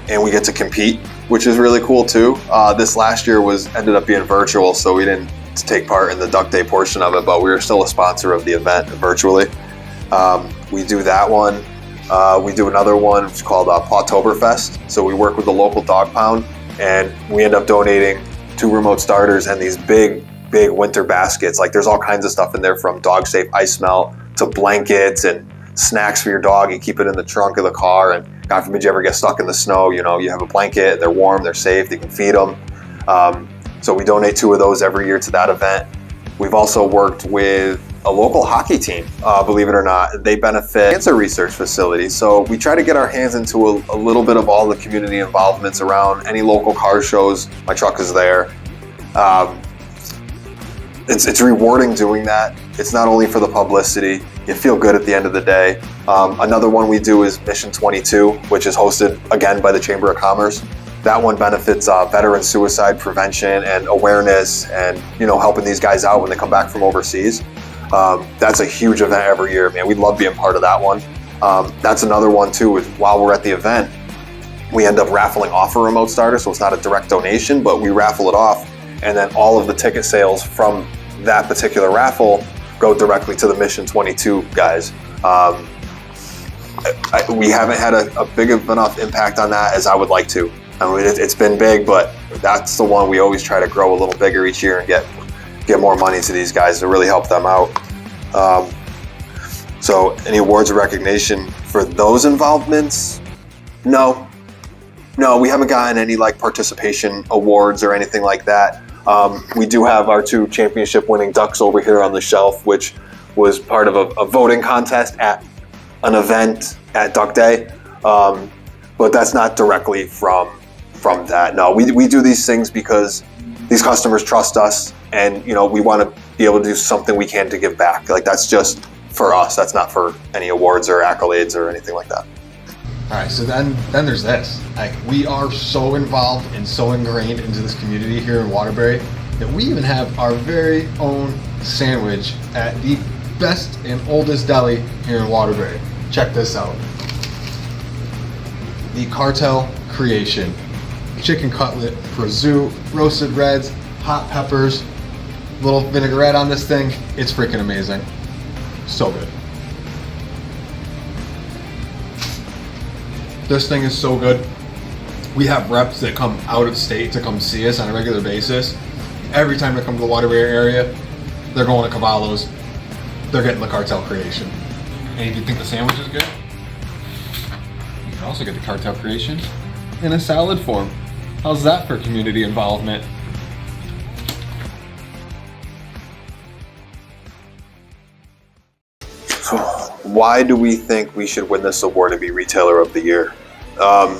And we get to compete, which is really cool too. This last year ended up being virtual, so we didn't take part in the Duck Day portion of it, but we were still a sponsor of the event virtually. We do that one. We do another one, which is called Pawtoberfest. So we work with the local dog pound, and we end up donating 2 remote starters and these big winter baskets. Like, there's all kinds of stuff in there, from dog safe ice melt to blankets and snacks for your dog. You keep it in the trunk of the car, and God forbid you ever get stuck in the snow, you have a blanket, they're warm, they're safe, you can feed them. So we donate 2 of those every year to that event. We've also worked with a local hockey team, believe it or not. They benefit cancer research facilities. So we try to get our hands into a little bit of all the community involvements around any local car shows. My truck is there. It's rewarding doing that. It's not only for the publicity, you feel good at the end of the day. Another one we do is Mission 22, which is hosted again by the Chamber of Commerce. That one benefits veteran suicide prevention and awareness, and helping these guys out when they come back from overseas. That's a huge event every year, man. We love being part of that one. That's another one too, is while we're at the event, we end up raffling off a remote starter, so it's not a direct donation, but we raffle it off, and then all of the ticket sales from that particular raffle go directly to the Mission 22 guys. We haven't had a big enough impact on that as I would like to. I mean, it's been big, but that's the one we always try to grow a little bigger each year and get more money to these guys to really help them out. So any awards or recognition for those involvements? No, we haven't gotten any participation awards or anything like that. We do have our 2 championship winning ducks over here on the shelf, which was part of a voting contest at an event at Duck Day. But that's not directly from that. No, we do these things because these customers trust us, and we want to be able to do something we can to give back. That's just for us. That's not for any awards or accolades or anything like that. All right, so then there's this. We are so involved and so ingrained into this community here in Waterbury that we even have our very own sandwich at the best and oldest deli here in Waterbury. Check this out. The KarTele creation. Chicken cutlet, prosciutto, roasted reds, hot peppers, little vinaigrette on this thing. It's freaking amazing. So good. This thing is so good. We have reps that come out of state to come see us on a regular basis. Every time they come to the Waterbury area, they're going to Cavallo's. They're getting the KarTele creation. And if you think the sandwich is good, you can also get the KarTele creation in a salad form. How's that for community involvement? So why do we think we should win this award to be Retailer of the Year? I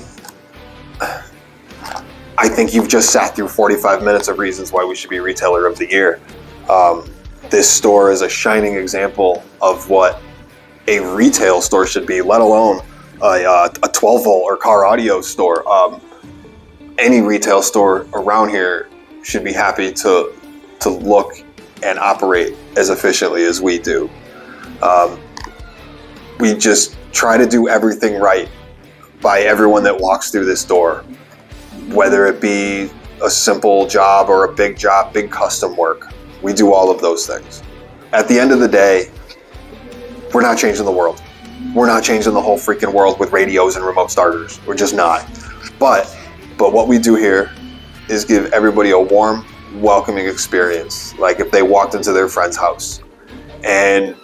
think you've just sat through 45 minutes of reasons why we should be Retailer of the Year. This store is a shining example of what a retail store should be, let alone a 12 volt or car audio store. Any retail store around here should be happy to look and operate as efficiently as we do. We just try to do everything right by everyone that walks through this door, whether it be a simple job or a big job, big custom work. We do all of those things. At the end of the day, we're not changing the world. We're not changing the whole freaking world with radios and remote starters. We're just not. But what we do here is give everybody a warm, welcoming experience, like if they walked into their friend's house. And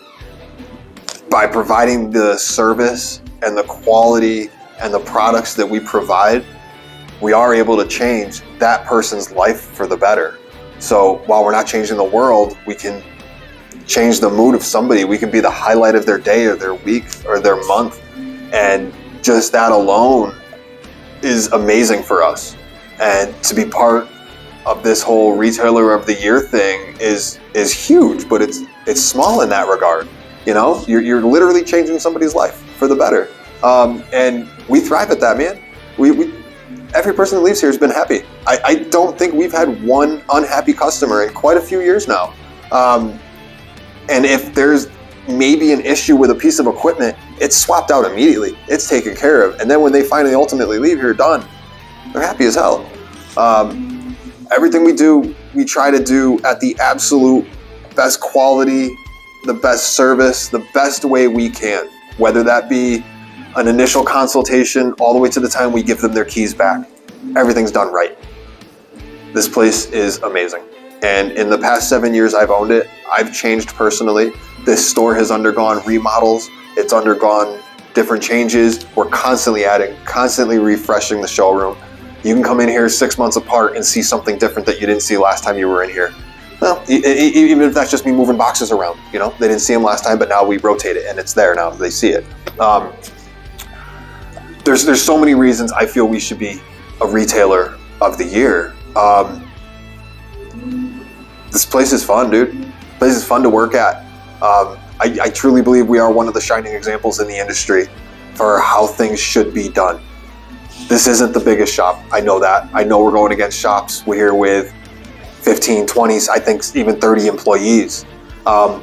by providing the service and the quality and the products that we provide, we are able to change that person's life for the better. So while we're not changing the world, we can change the mood of somebody. We can be the highlight of their day or their week or their month. And just that alone is amazing for us. And to be part of this whole Retailer of the Year thing is huge, but it's small in that regard. You know, you're literally changing somebody's life for the better. And we thrive at that, man. We every person that leaves here has been happy. I don't think we've had one unhappy customer in quite a few years now. And if there's maybe an issue with a piece of equipment, it's swapped out immediately. It's taken care of. And then when they finally ultimately leave here done, they're happy as hell. Everything we do, we try to do at the absolute best quality, the best service, the best way we can. Whether that be an initial consultation all the way to the time we give them their keys back. Everything's done right. This place is amazing. And in the past 7 years I've owned it, I've changed personally. This store has undergone remodels. It's undergone different changes. We're constantly adding, constantly refreshing the showroom. You can come in here 6 months apart and see something different that you didn't see last time you were in here. Well, even if that's just me moving boxes around, you know, they didn't see them last time, but now we rotate it and it's there now. They see it. There's so many reasons I feel we should be a Retailer of the Year. This place is fun, dude. This place is fun to work at. I truly believe we are one of the shining examples in the industry for how things should be done. This isn't the biggest shop. I know that. I know we're going against shops. We're here with 15, 20, I think even 30 employees. But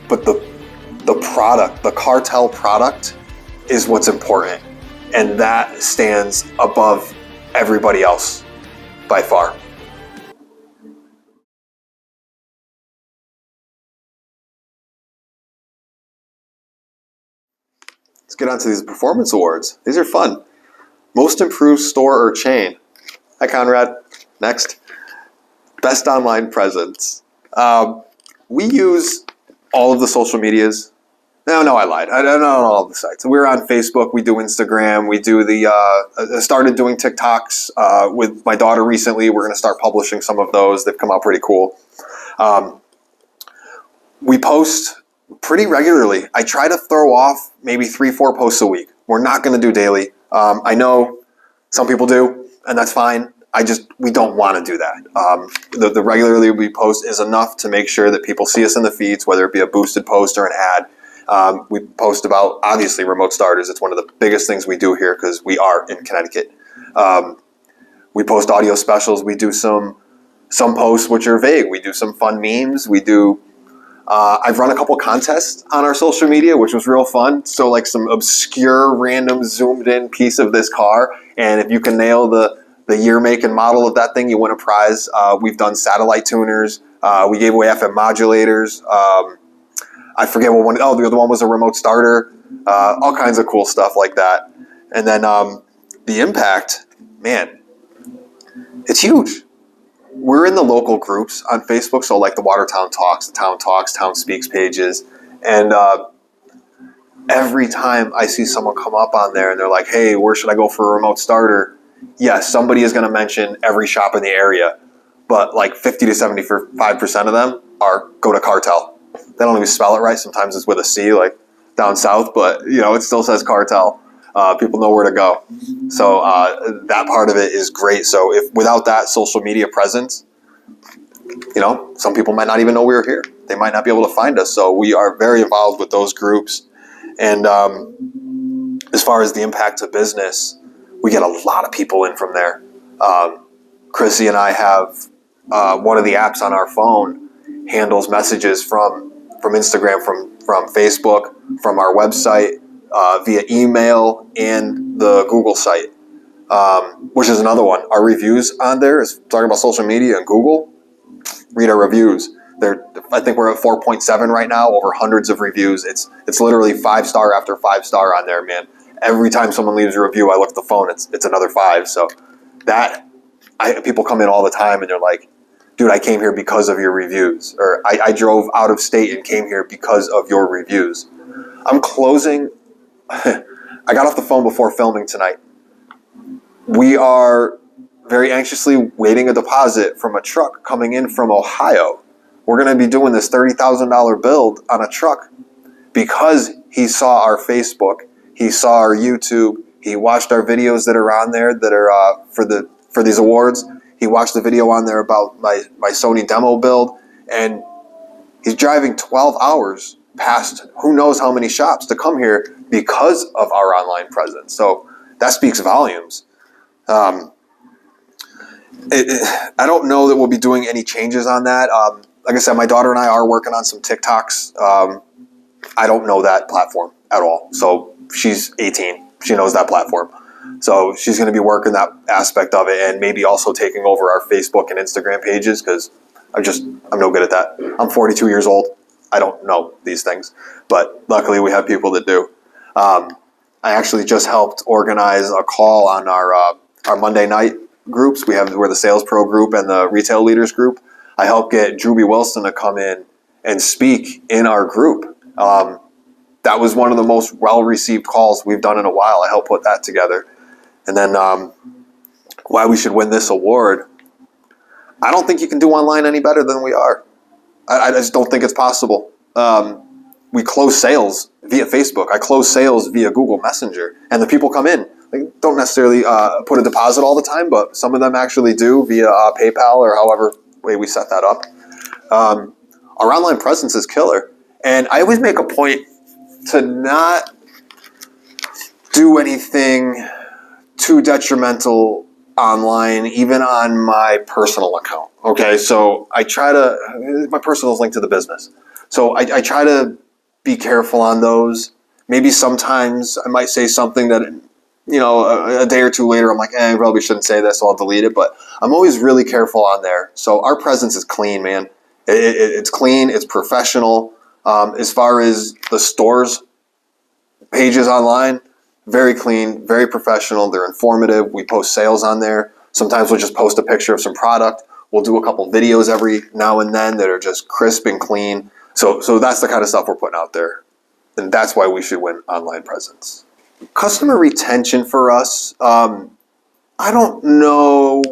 the product, the KarTele product is what's important. And that stands above everybody else by far. Let's get on to these performance awards. These are fun. Most improved store or chain. Hi, Conrad. Next. Best online presence. We use all of the social medias. No, I lied. I don't know all of the sites. We're on Facebook. We do Instagram. We do started doing TikToks with my daughter recently. We're going to start publishing some of those. They've come out pretty cool. We post pretty regularly. I try to throw off maybe 3-4 posts a week. We're not going to do daily. I know some people do, and that's fine. We don't want to do that. The regularly we post is enough to make sure that people see us in the feeds, whether it be a boosted post or an ad. We post about, obviously, remote starters. It's one of the biggest things we do here because we are in Connecticut. We post audio specials. We do some posts which are vague. We do some fun memes. We do. I've run a couple contests on our social media, which was real fun. So like some obscure, random, zoomed in piece of this car. And if you can nail the year, make, and model of that thing, you win a prize. We've done satellite tuners. We gave away FM modulators. I forget what one. Oh, the other one was a remote starter. All kinds of cool stuff like that. And then the impact, man, it's huge. We're in the local groups on Facebook, so like the Watertown Talks, the Town Talks, Town Speaks pages, and every time I see someone come up on there and they're like, hey, where should I go for a remote starter? Yes, somebody is going to mention every shop in the area, but like 50 to 75% of them are go to KarTele. They don't even spell it right. Sometimes it's with a C, like down south, but you know it still says KarTele. People know where to go. So that part of it is great. So if without that social media presence, you know, some people might not even know we were here. They might not be able to find us. So we are very involved with those groups. And as far as the impact to business, we get a lot of people in from there. Chrissy and I have one of the apps on our phone handles messages from Instagram, from Facebook, from our website, via email and the Google site, which is another one. Our reviews on there is talking about social media and Google. Read our reviews. I think we're at 4.7 right now, over hundreds of reviews. It's literally 5-star after 5-star on there, man. Every time someone leaves a review, I look at the phone, it's another 5. So people come in all the time and they're like, dude, I came here because of your reviews. Or I drove out of state and came here because of your reviews. I'm closing. I got off the phone before filming tonight. We are very anxiously waiting a deposit from a truck coming in from Ohio. We're going to be doing this $30,000 build on a truck because he saw our Facebook, he saw our YouTube, he watched our videos that are on there that are for these awards. He watched the video on there about my Sony demo build, and he's driving 12 hours past who knows how many shops to come here because of our online presence. So that speaks volumes. I don't know that we'll be doing any changes on that. Like I said, my daughter and I are working on some TikToks. I don't know that platform at all. So she's 18. She knows that platform. So she's going to be working that aspect of it and maybe also taking over our Facebook and Instagram pages because I'm no good at that. I'm 42 years old. I don't know these things. But luckily we have people that do. I actually just helped organize a call on our Monday night groups. We're the Sales Pro group and the Retail Leaders group. I helped get Drewby Wilson to come in and speak in our group. That was one of the most well-received calls we've done in a while. I helped put that together. And then why we should win this award, I don't think you can do online any better than we are. I just don't think it's possible. We close sales via Facebook. I close sales via Google Messenger. And the people come in. They don't necessarily put a deposit all the time, but some of them actually do via PayPal or however way we set that up. Our online presence is killer. And I always make a point to not do anything too detrimental online, even on my personal account. Okay, so my personal is linked to the business. So I try to be careful on those. Maybe sometimes I might say something that, a day or two later, I'm like, I probably shouldn't say this, so I'll delete it. But I'm always really careful on there. So our presence is clean, man. It's clean. It's professional. As far as the stores pages online, very clean, very professional. They're informative. We post sales on there. Sometimes we'll just post a picture of some product. We'll do a couple videos every now and then that are just crisp and clean. So that's the kind of stuff we're putting out there. And that's why we should win online presence. Customer retention for us, I don't know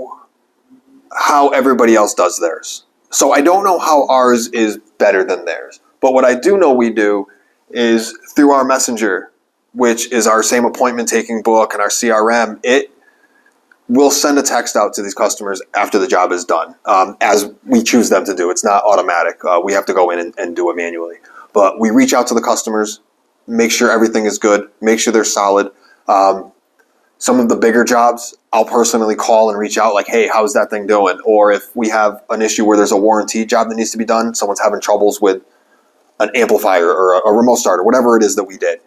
how everybody else does theirs. So I don't know how ours is better than theirs. But what I do know we do is through our messenger, which is our same appointment taking book and our CRM, it will send a text out to these customers after the job is done, as we choose them to do. It's not automatic. We have to go in and do it manually. But we reach out to the customers, make sure everything is good, make sure they're solid. Some of the bigger jobs, I'll personally call and reach out like, hey, how's that thing doing? Or if we have an issue where there's a warranty job that needs to be done, someone's having troubles with an amplifier or a remote starter, whatever it is that we did,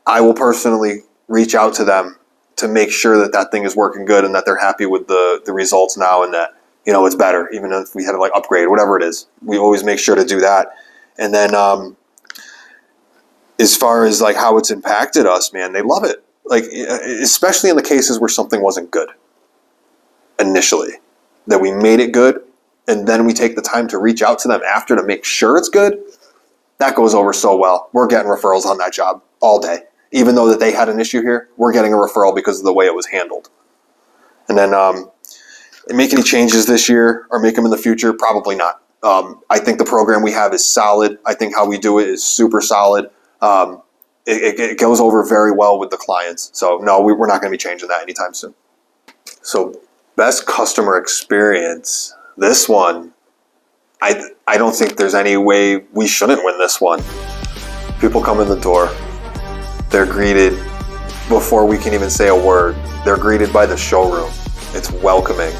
I will personally reach out to them to make sure that thing is working good and that they're happy with the results now and that, it's better, even if we had to upgrade, whatever it is. We always make sure to do that. And then as far as how it's impacted us, man, they love it. Especially in the cases where something wasn't good initially, that we made it good and then we take the time to reach out to them after to make sure it's good. That goes over so well. We're getting referrals on that job all day. Even though that they had an issue here, we're getting a referral because of the way it was handled. And then make any changes this year or make them in the future? Probably not. I think the program we have is solid. I think how we do it is super solid. It goes over very well with the clients. So no, we're not going to be changing that anytime soon. So best customer experience. This one, I don't think there's any way we shouldn't win this one. People come in the door. They're greeted before we can even say a word. They're greeted by the showroom. It's welcoming.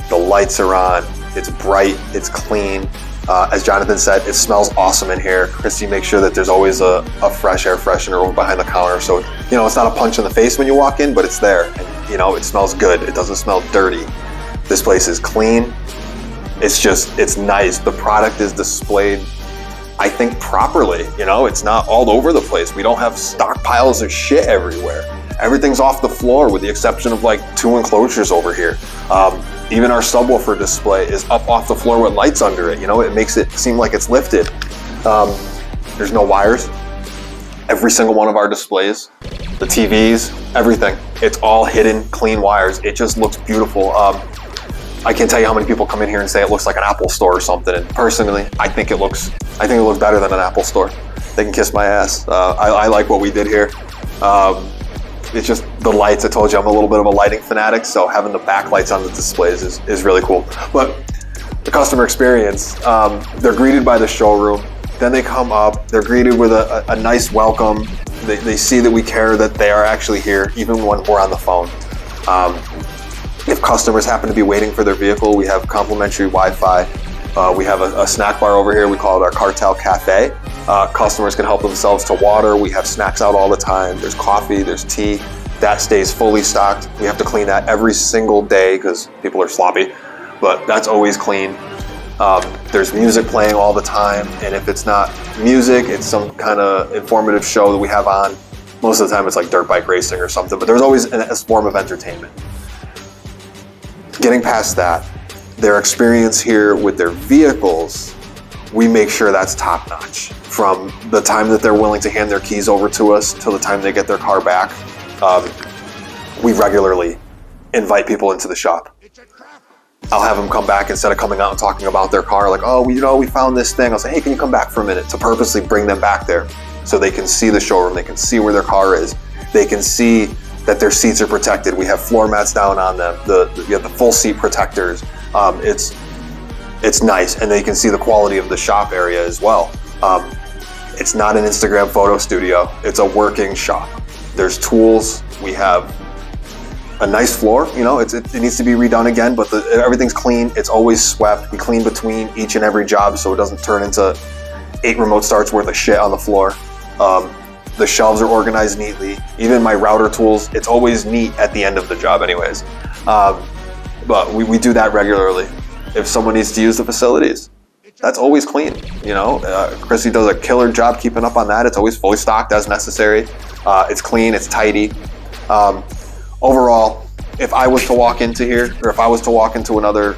The lights are on. It's bright. It's clean. As Jonathan said, it smells awesome in here. Christy makes sure that there's always a fresh air freshener over behind the counter. So, it's not a punch in the face when you walk in, but it's there. And, it smells good. It doesn't smell dirty. This place is clean. it's nice. The product is displayed, I think, properly. You know, it's not all over the place. We don't have stockpiles of shit everywhere. Everything's off the floor with the exception of like 2 enclosures over here. Even our subwoofer display is up off the floor with lights under it. You know, it makes it seem like it's lifted. There's no wires. Every single one of our displays, the TVs, everything, it's all hidden, clean wires. It just looks beautiful. I can't tell you how many people come in here and say it looks like an Apple store or something. And personally, I think it looks better than an Apple store. They can kiss my ass. I like what we did here. It's just the lights. I told you I'm a little bit of a lighting fanatic, so having the backlights on the displays is really cool. But the customer experience, they're greeted by the showroom. Then they come up, they're greeted with a nice welcome. They see that we care, that they are actually here, even when we're on the phone. If customers happen to be waiting for their vehicle, we have complimentary Wi-Fi. We have a snack bar over here. We call it our KarTele Cafe. Customers can help themselves to water. We have snacks out all the time. There's coffee, there's tea. That stays fully stocked. We have to clean that every single day because people are sloppy, but that's always clean. There's music playing all the time, and if it's not music, it's some kind of informative show that we have on. Most of the time it's like dirt bike racing or something, but there's always a form of entertainment. Getting past that, their experience here with their vehicles, we make sure that's top notch. From the time that they're willing to hand their keys over to us till the time they get their car back, we regularly invite people into the shop. I'll have them come back instead of coming out and talking about their car, like, oh, we found this thing. I'll say, hey, can you come back for a minute, to purposely bring them back there so they can see the showroom, they can see where their car is, they can see that their seats are protected. We have floor mats down on them, we have the full seat protectors. It's nice, and they can see the quality of the shop area as well. It's not an Instagram photo studio, it's a working shop. There's tools, we have a nice floor, you know, it needs to be redone again, but everything's clean, it's always swept. We clean between each and every job so it doesn't turn into 8 remote starts worth of shit on the floor. The shelves are organized neatly. Even my router tools, it's always neat at the end of the job anyways. But we do that regularly. If someone needs to use the facilities, that's always clean. You know, Chrissy does a killer job keeping up on that. It's always fully stocked as necessary. It's clean, it's tidy. Overall, if I was to walk into here, or if I was to walk into another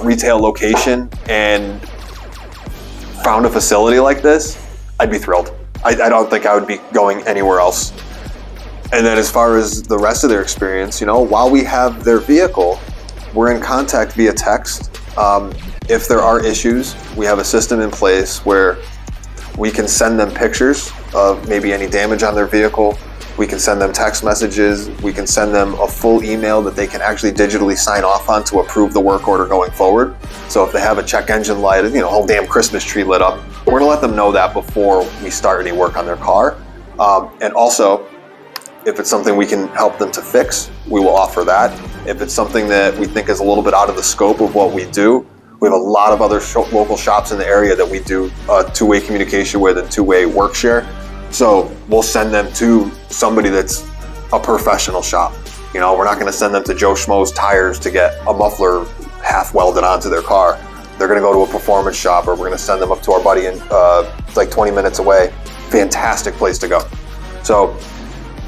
retail location and found a facility like this, I'd be thrilled. I don't think I would be going anywhere else. And then as far as the rest of their experience, you know, while we have their vehicle, we're in contact via text. If there are issues, we have a system in place where we can send them pictures of maybe any damage on their vehicle. We can send them text messages. We can send them a full email that they can actually digitally sign off on to approve the work order going forward. So if they have a check engine light, you know, whole damn Christmas tree lit up, we're gonna let them know that before we start any work on their car. And also, if it's something we can help them to fix, we will offer that. If it's something that we think is a little bit out of the scope of what we do, we have a lot of other local shops in the area that we do two-way communication with and two-way work share. So we'll send them to somebody that's a professional shop. You know, we're not gonna send them to Joe Schmo's Tires to get a muffler half welded onto their car. They're gonna go to a performance shop, or we're gonna send them up to our buddy in like 20 minutes away. Fantastic place to go. So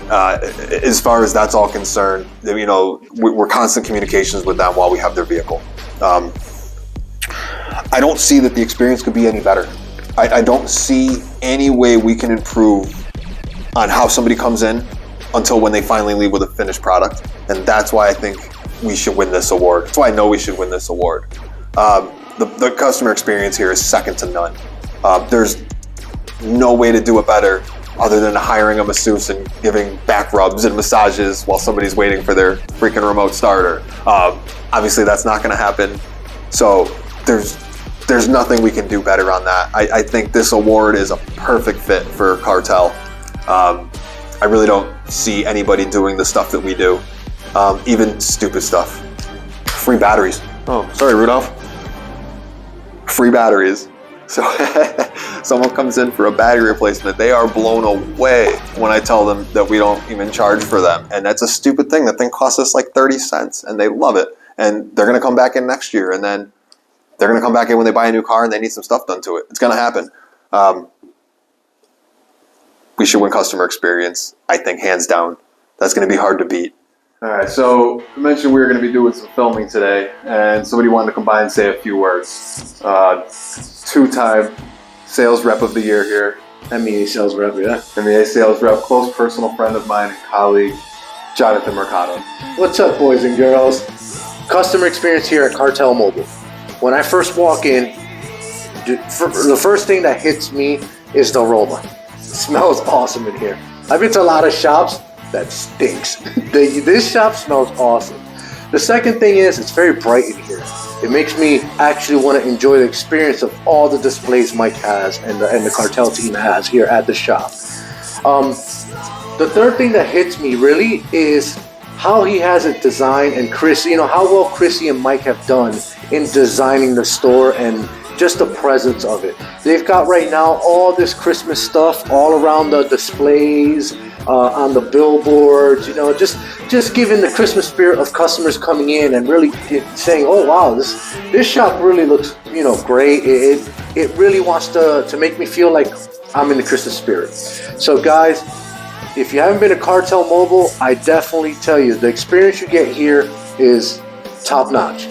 as far as that's all concerned, you know, we're constant communications with them while we have their vehicle. I don't see that the experience could be any better. I don't see any way we can improve on how somebody comes in until when they finally leave with a finished product. And that's why I think we should win this award. That's why I know we should win this award. The customer experience here is second to none. There's no way to do it better other than hiring a masseuse and giving back rubs and massages while somebody's waiting for their freaking remote starter. Obviously that's not gonna happen. So there's nothing we can do better on that. I think this award is a perfect fit for KarTele. I really don't see anybody doing the stuff that we do. Even stupid stuff. Free batteries. Oh, sorry, Rudolph. Free batteries. So someone comes in for a battery replacement, they are blown away when I tell them that we don't even charge for them. And that's a stupid thing. That thing costs us like 30 cents and they love it. And they're gonna come back in next year and then they're going to come back in when they buy a new car and they need some stuff done to it. It's going to happen. We should win customer experience, I think, hands down. That's going to be hard to beat. All right, so I mentioned we were going to be doing some filming today, and somebody wanted to come by and say a few words. Two-time sales rep of the year here. MEA sales rep, yeah. MEA sales rep, close personal friend of mine and colleague, Jonathan Mercado. What's up, boys and girls? Customer experience here at KarTele Mobile. When I first walk in, the first thing that hits me is the aroma. It smells awesome in here. I've been to a lot of shops that stinks. This shop smells awesome. The second thing is it's very bright in here. It makes me actually want to enjoy the experience of all the displays Mike has and the KarTele team has here at the shop. The third thing that hits me really is how he has it designed, and Chris, you know, how well Chrissy and Mike have done in designing the store and just the presence of it. They've got right now all this Christmas stuff all around the displays, on the billboards, you know, just giving the Christmas spirit of customers coming in and really saying, oh wow, this shop really looks, you know, great. It really wants to make me feel like I'm in the Christmas spirit. So guys, if you haven't been to KarTele Mobile, I definitely tell you the experience you get here is top notch.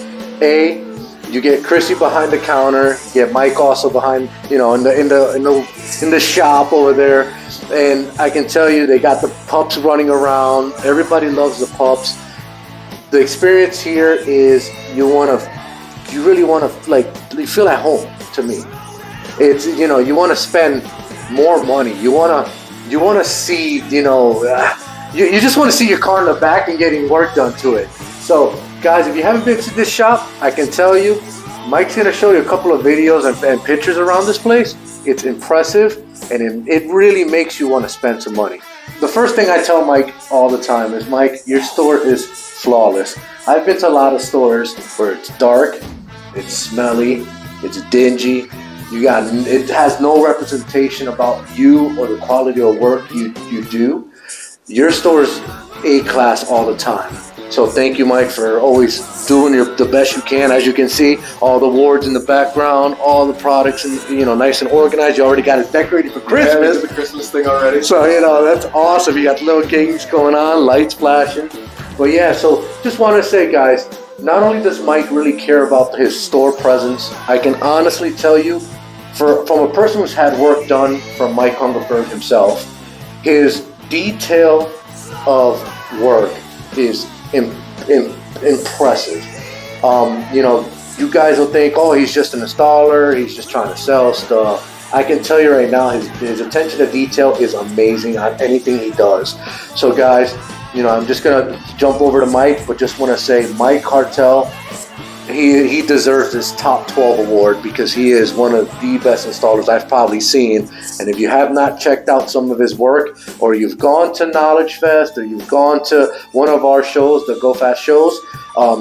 You get Chrissy behind the counter, you get Mike also behind, you know, in the shop over there. And I can tell you, they got the pups running around. Everybody loves the pups. The experience here is you really want to, like, you feel at home. To me, it's, you know, you want to spend more money. You want to see, you know, you just want to see your car in the back and getting work done to it. So guys, if you haven't been to this shop, I can tell you, Mike's going to show you a couple of videos and pictures around this place. It's impressive, and it really makes you want to spend some money. The first thing I tell Mike all the time is, Mike, your store is flawless. I've been to a lot of stores where it's dark, it's smelly, it's dingy. It has no representation about you or the quality of work you do. Your store's A-class all the time. So thank you, Mike, for always doing the best you can. As you can see, all the awards in the background, all the products, and, you know, nice and organized. You already got it decorated for Christmas. Yeah, the Christmas thing already. So, you know, that's awesome. You got little games going on, lights flashing. But yeah, so just want to say, guys, not only does Mike really care about his store presence, I can honestly tell you, from a person who's had work done from Mike Hungerford himself, his detail of work is impressive. You know, you guys will think, oh, he's just an installer, he's just trying to sell stuff. I can tell you right now, his attention to detail is amazing on anything he does. So guys, you know, I'm just gonna jump over to Mike, but just want to say, Mike KarTele, he deserves this top 12 award because he is one of the best installers I've probably seen. And if you have not checked out some of his work, or you've gone to Knowledge Fest, or you've gone to one of our shows, the Go Fast shows,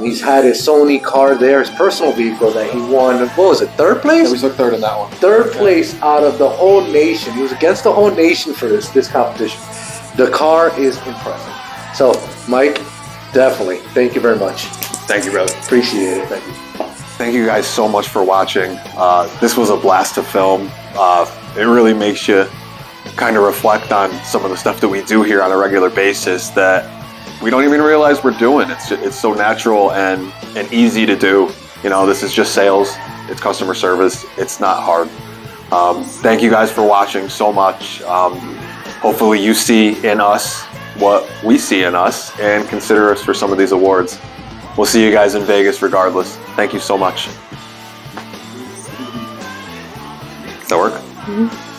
he's had his Sony car there, his personal vehicle that he won, what was it, third place? Yeah, we took third in that one. Third place out of the whole nation. He was against the whole nation for this competition. The car is impressive. So, Mike, definitely, thank you very much. Thank you, brother. Appreciate it. Thank you. Thank you guys so much for watching. This was a blast to film. It really makes you kind of reflect on some of the stuff that we do here on a regular basis that we don't even realize we're doing. It's so natural and easy to do. You know, this is just sales. It's customer service. It's not hard. Thank you guys for watching so much. Hopefully you see in us what we see in us and consider us for some of these awards. We'll see you guys in Vegas regardless. Thank you so much. Does that work? Mm-hmm.